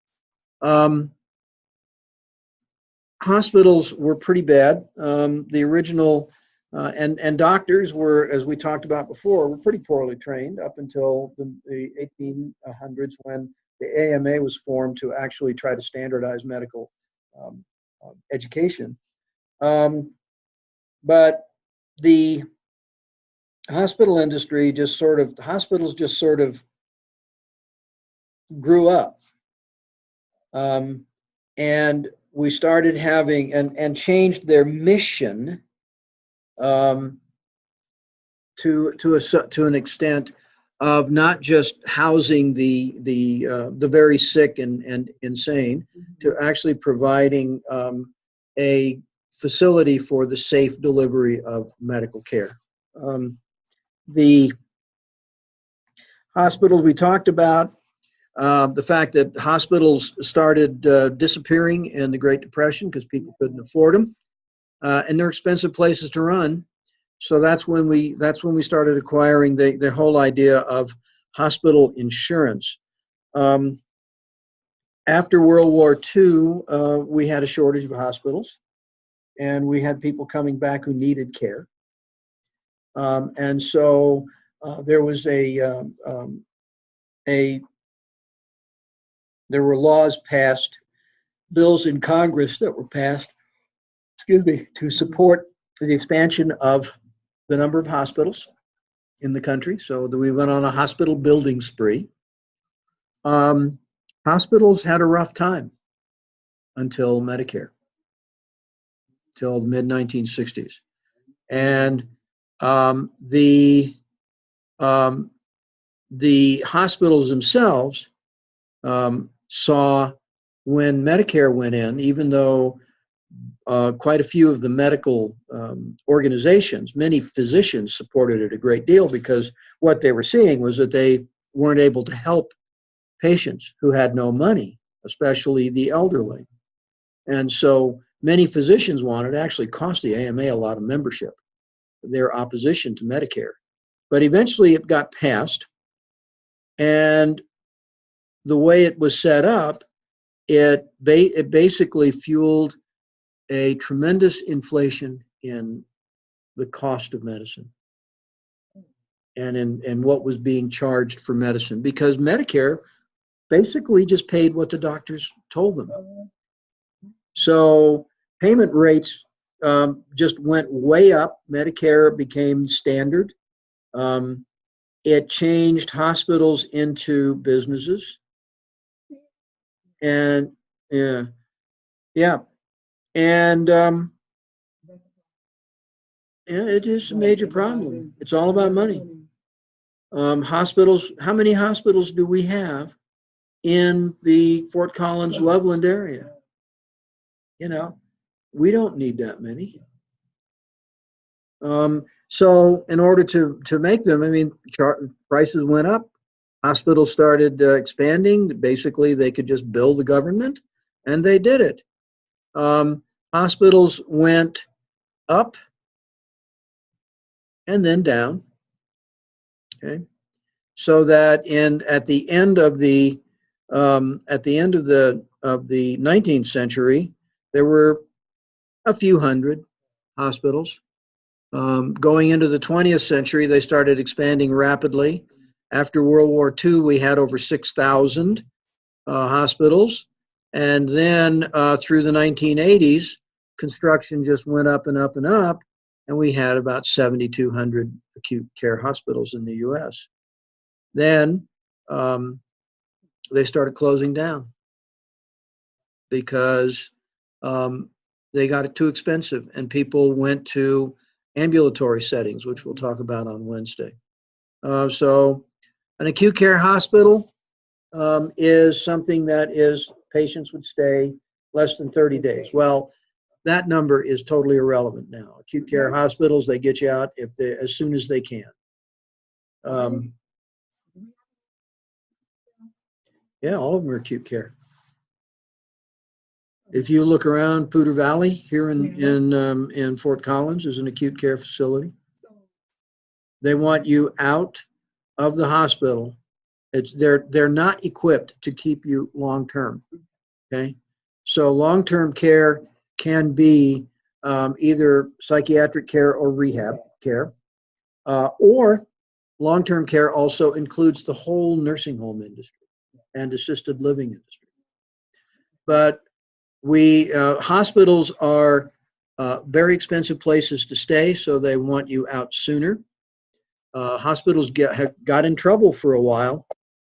Hospitals were pretty bad. The original and doctors were, as we talked about before, were pretty poorly trained up until the 1800s when the AMA was formed to actually try to standardize medical education. But the hospital industry hospitals just sort of grew up And we started having and changed their mission to an extent of not just housing the very sick and insane, to actually providing a facility for the safe delivery of medical care. The hospitals we talked about, the fact that hospitals started disappearing in the Great Depression because people couldn't afford them, and they're expensive places to run. So that's when we started acquiring the whole idea of hospital insurance. After World War II, we had a shortage of hospitals, and we had people coming back who needed care. And so there was there were laws passed, bills in Congress that were passed, to support the expansion of the number of hospitals in the country. So we went on a hospital building spree. Hospitals had a rough time until Medicare, till the mid-1960s. And the hospitals themselves saw when Medicare went in, even though quite a few of the medical organizations, many physicians supported it a great deal, because what they were seeing was that they weren't able to help patients who had no money, especially the elderly. And so many physicians wanted to actually cost the AMA a lot of membership, their opposition to Medicare. But eventually it got passed, and the way it was set up, it basically fueled a tremendous inflation in the cost of medicine and in what was being charged for medicine, because Medicare basically just paid what the doctors told them. So payment rates just went way up. Medicare became standard. It changed hospitals into businesses. And yeah. And it is a major problem. It's all about money. Hospitals, how many hospitals do we have in the Fort Collins, Loveland area? You know, we don't need that many. So in order to make them, I mean, prices went up. Hospitals started expanding. Basically, they could just bill the government, and they did it. Hospitals went up and then down. Okay, so that at the end of the 19th century, there were a few hundred hospitals. Going into the 20th century, they started expanding rapidly. After World War II, we had over 6,000 hospitals. And then through the 1980s, construction just went up and up and up, and we had about 7,200 acute care hospitals in the US. Then they started closing down because they got it too expensive, and people went to ambulatory settings, which we'll talk about on Wednesday. So an acute care hospital is something that patients would stay less than 30 days. Well, that number is totally irrelevant now. Acute care hospitals, they get you out as soon as they can. Yeah, all of them are acute care. If you look around, Poudre Valley here in Fort Collins is an acute care facility. They want you out of the hospital. They're not equipped to keep you long term. Okay, so long term care can be either psychiatric care or rehab care, or long term care also includes the whole nursing home industry and assisted living industry. But hospitals are very expensive places to stay, so they want you out sooner. Hospitals got in trouble for a while.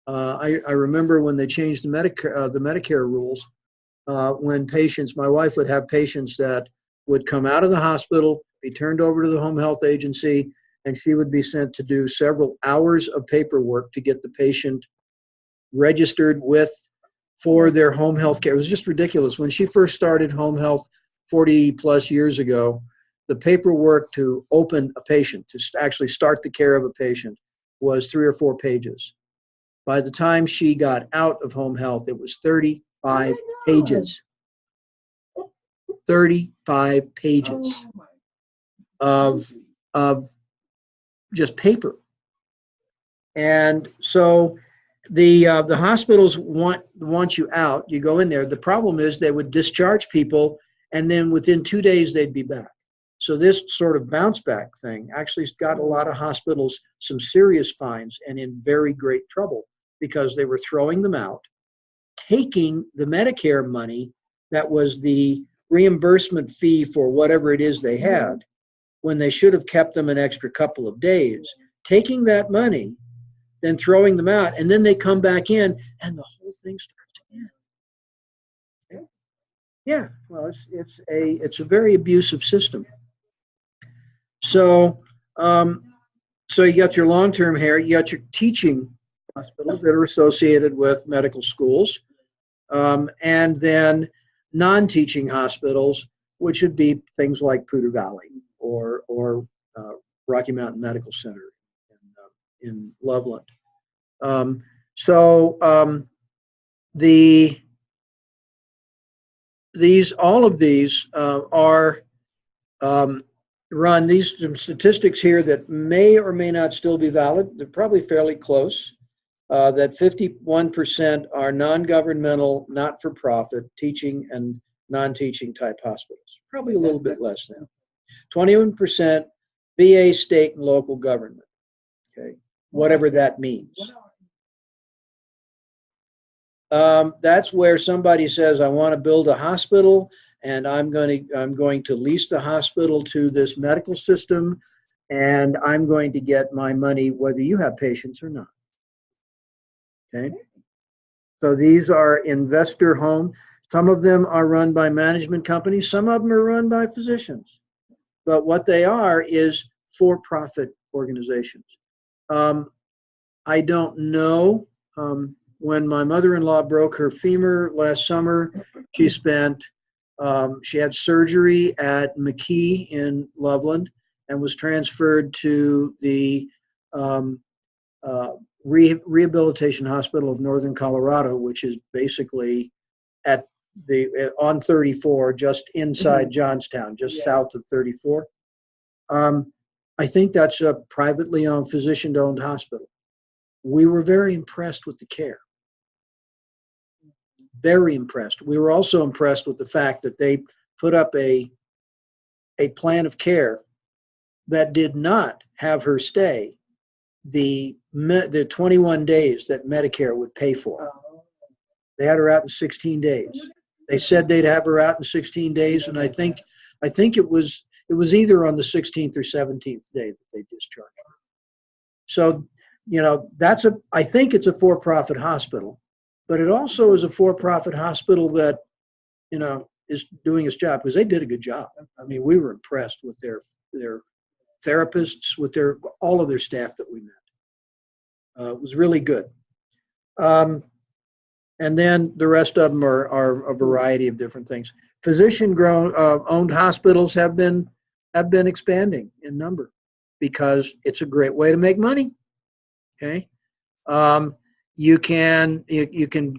I remember when they changed the Medicare rules, when patients, my wife would have patients that would come out of the hospital, be turned over to the home health agency, and she would be sent to do several hours of paperwork to get the patient registered for their home health care. It was just ridiculous. When she first started home health 40 plus years ago, the paperwork to open a patient, to actually start the care of a patient, was 3 or 4 pages. By the time she got out of home health, it was 35 pages. 35 pages of just paper. And so the hospitals want you out. You go in there. The problem is they would discharge people, and then within 2 days they'd be back. So this sort of bounce back thing actually got a lot of hospitals some serious fines and in very great trouble because they were throwing them out, taking the Medicare money that was the reimbursement fee for whatever it is they had, when they should have kept them an extra couple of days, taking that money, then throwing them out, and then they come back in and the whole thing starts again. Okay? Yeah, well, it's a very abusive system. So so you got your long-term care, you got your teaching hospitals that are associated with medical schools, and then non-teaching hospitals, which would be things like Poudre Valley or Rocky Mountain Medical Center in Loveland. All of these are run. These some statistics here that may or may not still be valid. They're probably fairly close. That 51% are non-governmental, not-for-profit teaching and non-teaching type hospitals. Probably a little bit less now. 21% VA, state, and local government. Okay, whatever that means. That's where somebody says, I want to build a hospital and I'm going to lease the hospital to this medical system, and I'm going to get my money whether you have patients or not. Okay. So these are investor home. Some of them are run by management companies. Some of them are run by physicians. But what they are is for-profit organizations. I don't know. When my mother-in-law broke her femur last summer, she had surgery at McKee in Loveland and was transferred to the Rehabilitation Hospital of Northern Colorado, which is basically on 34, just inside Johnstown, just south of 34. I think that's a privately owned, physician-owned hospital. We were very impressed with the care. Very impressed. We were also impressed with the fact that they put up a plan of care that did not have her stay the 21 days that Medicare would pay for. They had her out in 16 days. They said they'd have her out in 16 days, and I think it was either on the 16th or 17th day that they discharged her. So, I think it's a for-profit hospital, but it also is a for-profit hospital that, is doing its job, because they did a good job. I mean, we were impressed with their therapists, with all of their staff that we met. It was really good. And then the rest of them are a variety of different things. Physician-owned hospitals have been expanding in number because it's a great way to make money. Okay, you can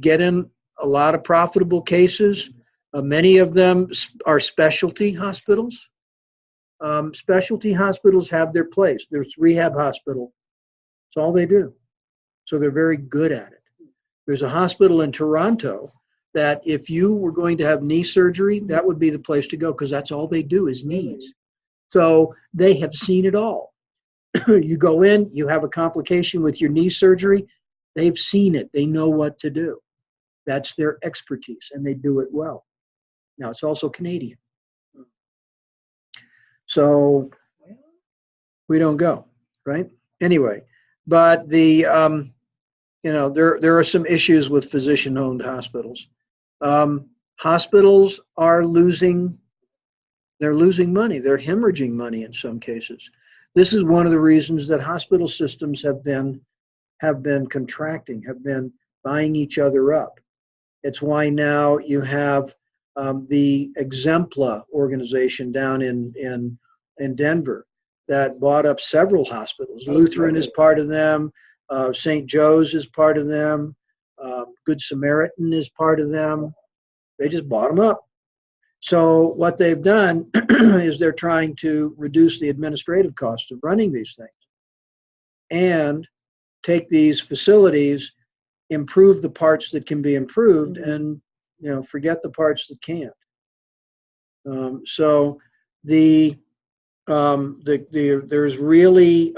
get in a lot of profitable cases. Many of them are specialty hospitals. Specialty hospitals have their place. There's rehab hospital. That's all they do. So they're very good at it. There's a hospital in Toronto that if you were going to have knee surgery, that would be the place to go because that's all they do is knees. So they have seen it all. You go in, you have a complication with your knee surgery, they've seen it. They know what to do. That's their expertise, and they do it well. Now, it's also Canadian. So we don't go, right? Anyway, but there are some issues with physician-owned hospitals. Hospitals are losing, they're losing money. They're hemorrhaging money in some cases. This is one of the reasons that hospital systems have been contracting, have been buying each other up. It's why now you have the Exempla organization down in Denver that bought up several hospitals. Lutheran is part of them. St. Joe's is part of them. Good Samaritan is part of them. They just bought them up. So what they've done is they're trying to reduce the administrative costs of running these things and take these facilities, improve the parts that can be improved, and forget the parts that can't. So there's really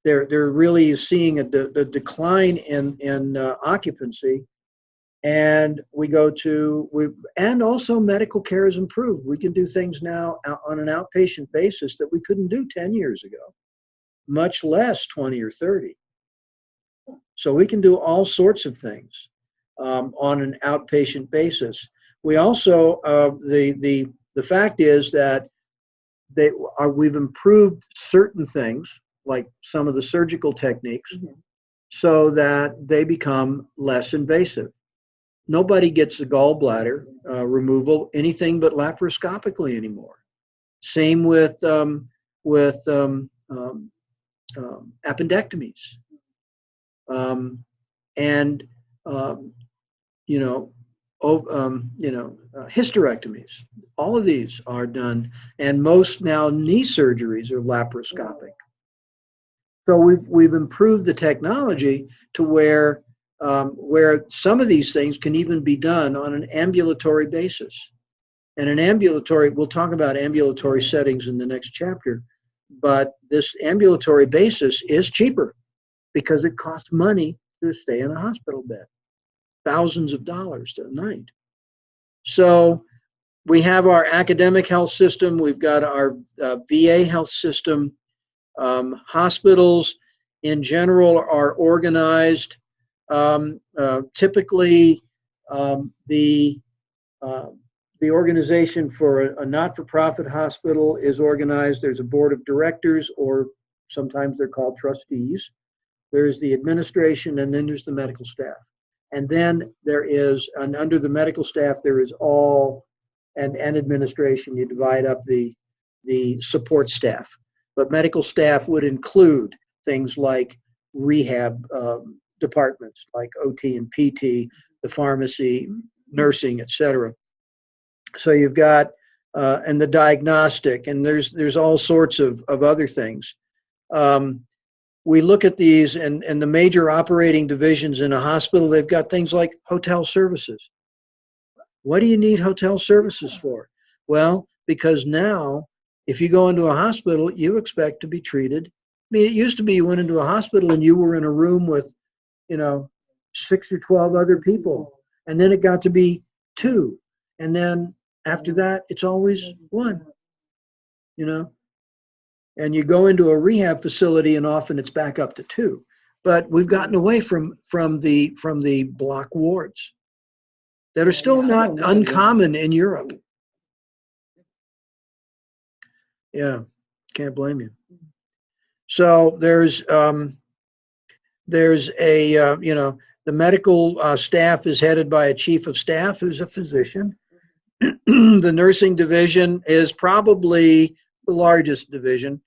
they're really seeing a decline in occupancy, and and also medical care is improved. We can do things now on an outpatient basis that we couldn't do 10 years ago, much less 20 or 30. So we can do all sorts of things on an outpatient basis. We also, the fact is that we've improved certain things, like some of the surgical techniques, so that they become less invasive. Nobody gets the gallbladder removal anything but laparoscopically anymore. Same with appendectomies. Hysterectomies. All of these are done, and most now knee surgeries are laparoscopic. So we've improved the technology to where some of these things can even be done on an ambulatory basis. And we'll talk about ambulatory settings in the next chapter, but this ambulatory basis is cheaper because it costs money to stay in a hospital bed, thousands of dollars a night. So we have our academic health system, we've got our VA health system. Hospitals in general are organized. Typically, the organization for a not-for-profit hospital is organized. There's a board of directors, or sometimes they're called trustees. There's the administration, and then there's the medical staff. And then there is, and under the medical staff, there is and administration, you divide up the support staff. But medical staff would include things like rehab departments, like OT and PT, the pharmacy, nursing, etc. So you've got, and the diagnostic, and there's all sorts of other things. We look at these, and the major operating divisions in a hospital, they've got things like hotel services. What do you need hotel services for? Well, because now, if you go into a hospital, you expect to be treated. I mean, it used to be you went into a hospital and you were in a room with, 6 or 12 other people. And then it got to be 2. And then after that, it's always 1, And you go into a rehab facility and often it's back up to 2. But we've gotten away from the block wards that are still not uncommon in Europe. Yeah, can't blame you. So there's a, the medical staff is headed by a chief of staff who's a physician. The nursing division is probably the largest division.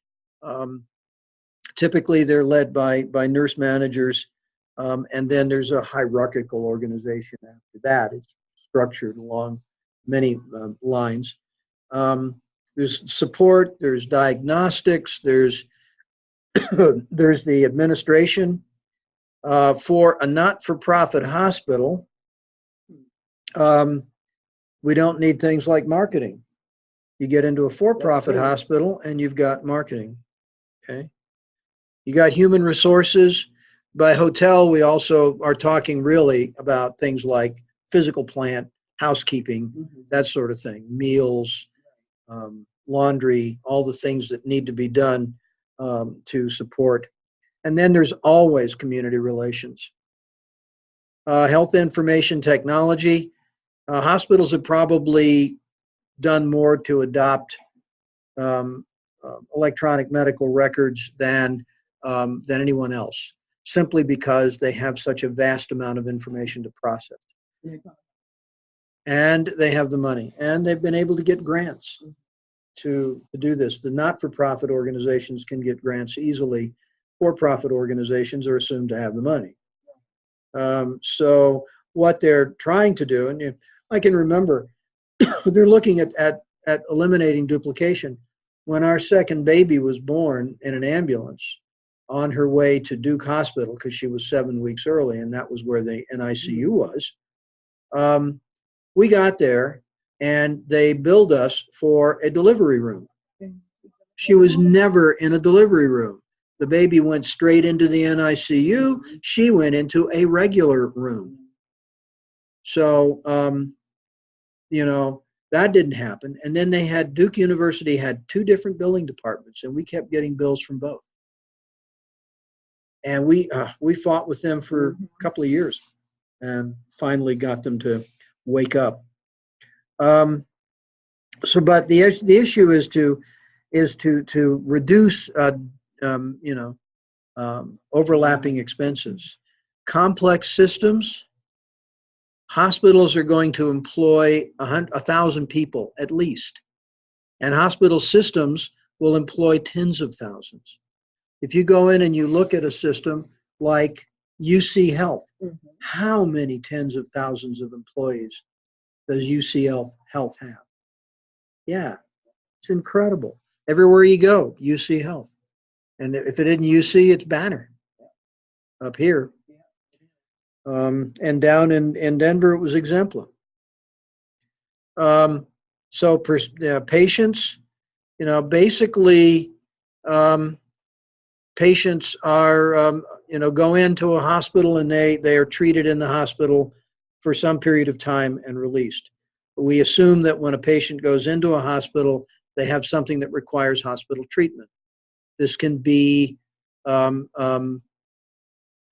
Typically, they're led by nurse managers, and then there's a hierarchical organization after that. It's structured along many lines. There's support, there's diagnostics, there's there's the administration. For a not-for-profit hospital, we don't need things like marketing. You get into a for-profit hospital and you've got marketing, okay? You got human resources. By hotel, we also are talking really about things like physical plant, housekeeping, that sort of thing, meals, laundry, all the things that need to be done to support. And then there's always community relations. Health information technology. Hospitals have probably done more to adopt electronic medical records than anyone else, simply because they have such a vast amount of information to process. And they have the money, and they've been able to get grants to do this. The not-for-profit organizations can get grants easily. For-profit organizations are assumed to have the money. So what they're trying to do, and I can remember, they're looking at eliminating duplication. When our second baby was born in an ambulance on her way to Duke Hospital, because she was 7 weeks early, and that was where the NICU was, we got there, and they billed us for a delivery room. She was never in a delivery room. The baby went straight into the NICU. She went into a regular room. So, that didn't happen. And then Duke University had 2 different billing departments, and we kept getting bills from both. And we fought with them for a couple of years and finally got them to wake up. But the issue is to reduce overlapping expenses. Complex systems, hospitals are going to employ 1,000 people at least, and hospital systems will employ tens of thousands. If you go in and you look at a system like UC Health, how many tens of thousands of employees does UC Health have? Yeah, it's incredible. Everywhere you go, UC Health. And if it isn't UC, it's Banner up here. And down in Denver, it was Exempla. Patients, basically, patients are, go into a hospital and they are treated in the hospital for some period of time and released. We assume that when a patient goes into a hospital, they have something that requires hospital treatment. This can be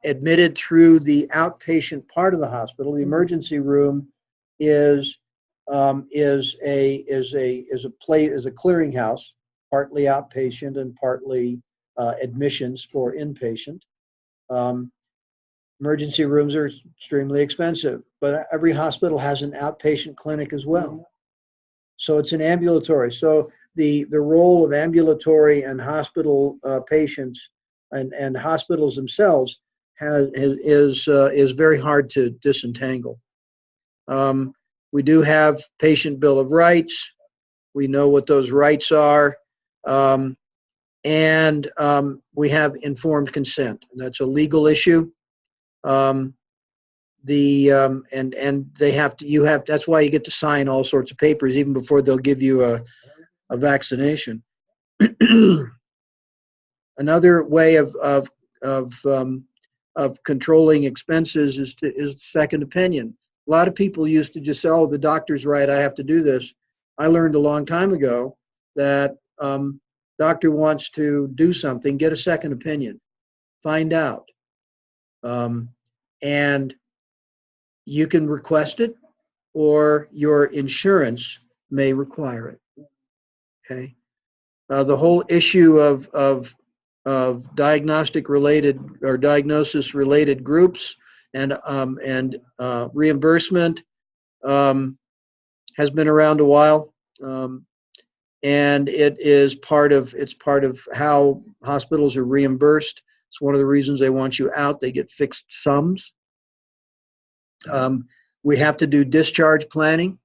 admitted through the outpatient part of the hospital. The emergency room is a clearinghouse, partly outpatient and partly admissions for inpatient. Emergency rooms are extremely expensive, but every hospital has an outpatient clinic as well. So it's an ambulatory. So the role of ambulatory and hospital patients and hospitals themselves is very hard to disentangle. We do have patient bill of rights. We know what those rights are. And we have informed consent. And that's a legal issue. And they have to, that's why you get to sign all sorts of papers even before they'll give you a vaccination. Another way of controlling expenses is second opinion. A lot of people used to just say, "Oh, the doctor's right, I have to do this." I learned a long time ago that doctor wants to do something, get a second opinion, find out. And you can request it, or your insurance may require it. Okay. The whole issue of diagnostic related or diagnosis related groups and reimbursement has been around a while, and it's part of how hospitals are reimbursed. It's one of the reasons they want you out. They get fixed sums. We have to do discharge planning.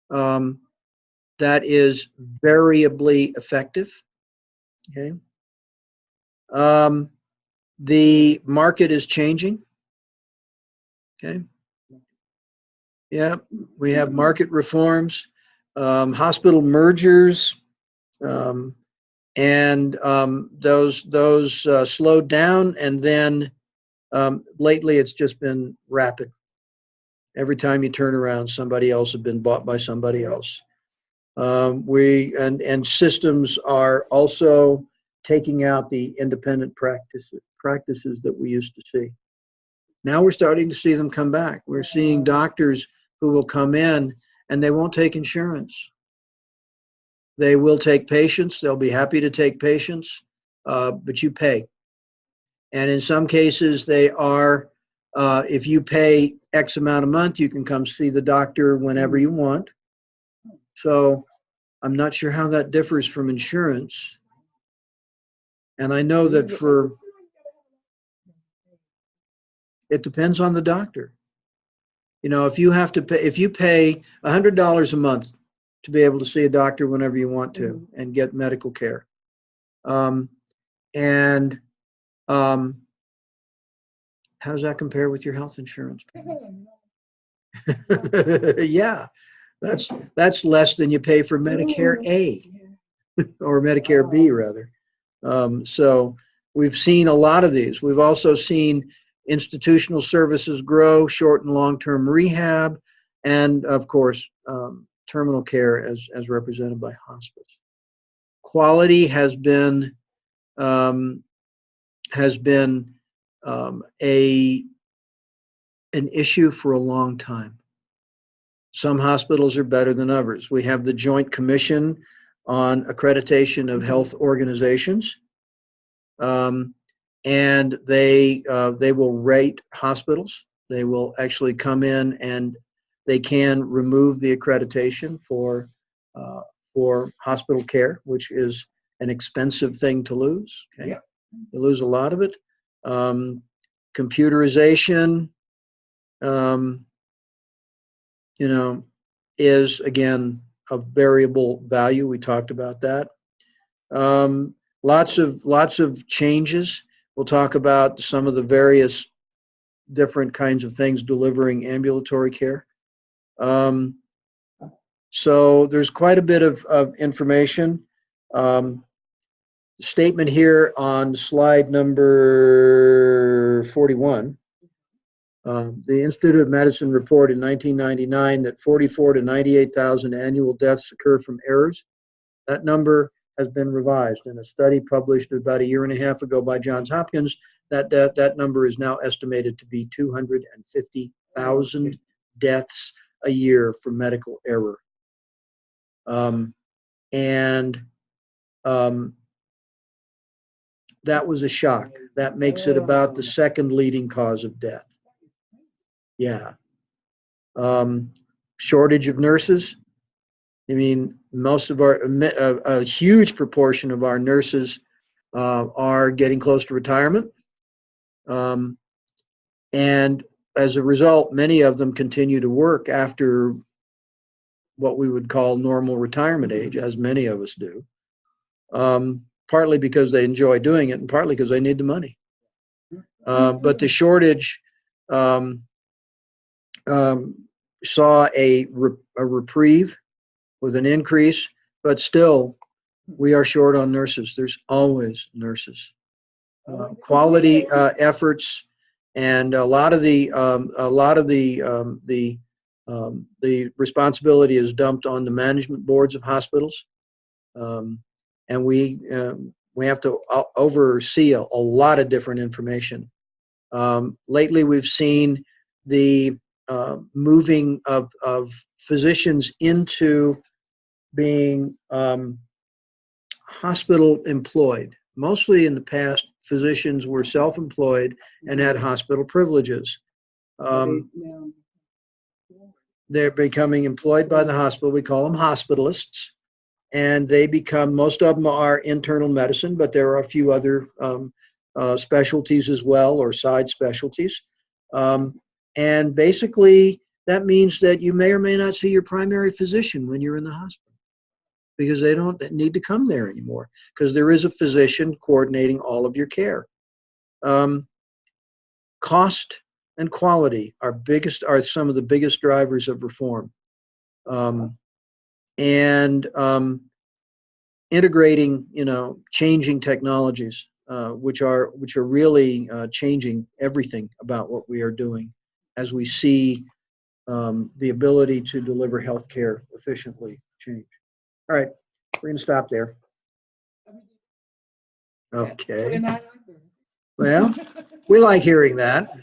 That is variably effective. Okay. The market is changing. Okay. Yeah, we have market reforms, hospital mergers, and those slowed down, and then lately it's just been rapid. Every time you turn around, somebody else has been bought by somebody else. And systems are also taking out the independent practices that we used to see. Now we're starting to see them come back. We're seeing doctors who will come in and they won't take insurance. They will take patients. They'll be happy to take patients, but you pay. And in some cases, they are, if you pay X amount a month, you can come see the doctor whenever you want. So I'm not sure how that differs from insurance. And I know that it depends on the doctor. You know, if you have to pay, if you pay $100 a month to be able to see a doctor whenever you want to and get medical care, how does that compare with your health insurance? Yeah, that's less than you pay for Medicare A or Medicare B rather. So we've seen a lot of these. We've also seen institutional services grow, short and long-term rehab, and of course, terminal care as represented by hospice. Quality has been an issue for a long time. Some hospitals are better than others. We have the Joint Commission on Accreditation of Health Organizations, and they will rate hospitals. They will actually come in and they can remove the accreditation for hospital care, which is an expensive thing to lose. Okay, yep. You lose a lot of it. Computerization, is again a variable value. We talked about that. Lots of changes. We'll talk about some of the various different kinds of things delivering ambulatory care. So there's quite a bit of information. Statement here on slide number 41. The Institute of Medicine reported in 1999 that 44 to 98,000 annual deaths occur from errors. That number has been revised in a study published about a year and a half ago by Johns Hopkins. That number is now estimated to be 250,000 deaths a year from medical error. That was a shock. That makes it about the second leading cause of death. Yeah. Shortage of nurses. I mean, most of a huge proportion of our nurses are getting close to retirement. And as a result, many of them continue to work after what we would call normal retirement age, as many of us do. Partly because they enjoy doing it and partly because they need the money. But the shortage saw a reprieve with an increase, but still we are short on nurses. There's always nurses. Quality efforts and a lot of the responsibility is dumped on the management boards of hospitals. And we have to oversee a lot of different information. Lately, we've seen the moving of physicians into being hospital employed. Mostly in the past, physicians were self-employed and had hospital privileges. They're becoming employed by the hospital. We call them hospitalists. And they become, most of them are internal medicine, but there are a few other specialties as well, or side specialties. And basically, that means that you may or may not see your primary physician when you're in the hospital because they don't need to come there anymore because there is a physician coordinating all of your care. Cost and quality are some of the biggest drivers of reform. Integrating, changing technologies, which are really changing everything about what we are doing as we see the ability to deliver healthcare efficiently change. All right, we're going to stop there. Okay. Well, we like hearing that.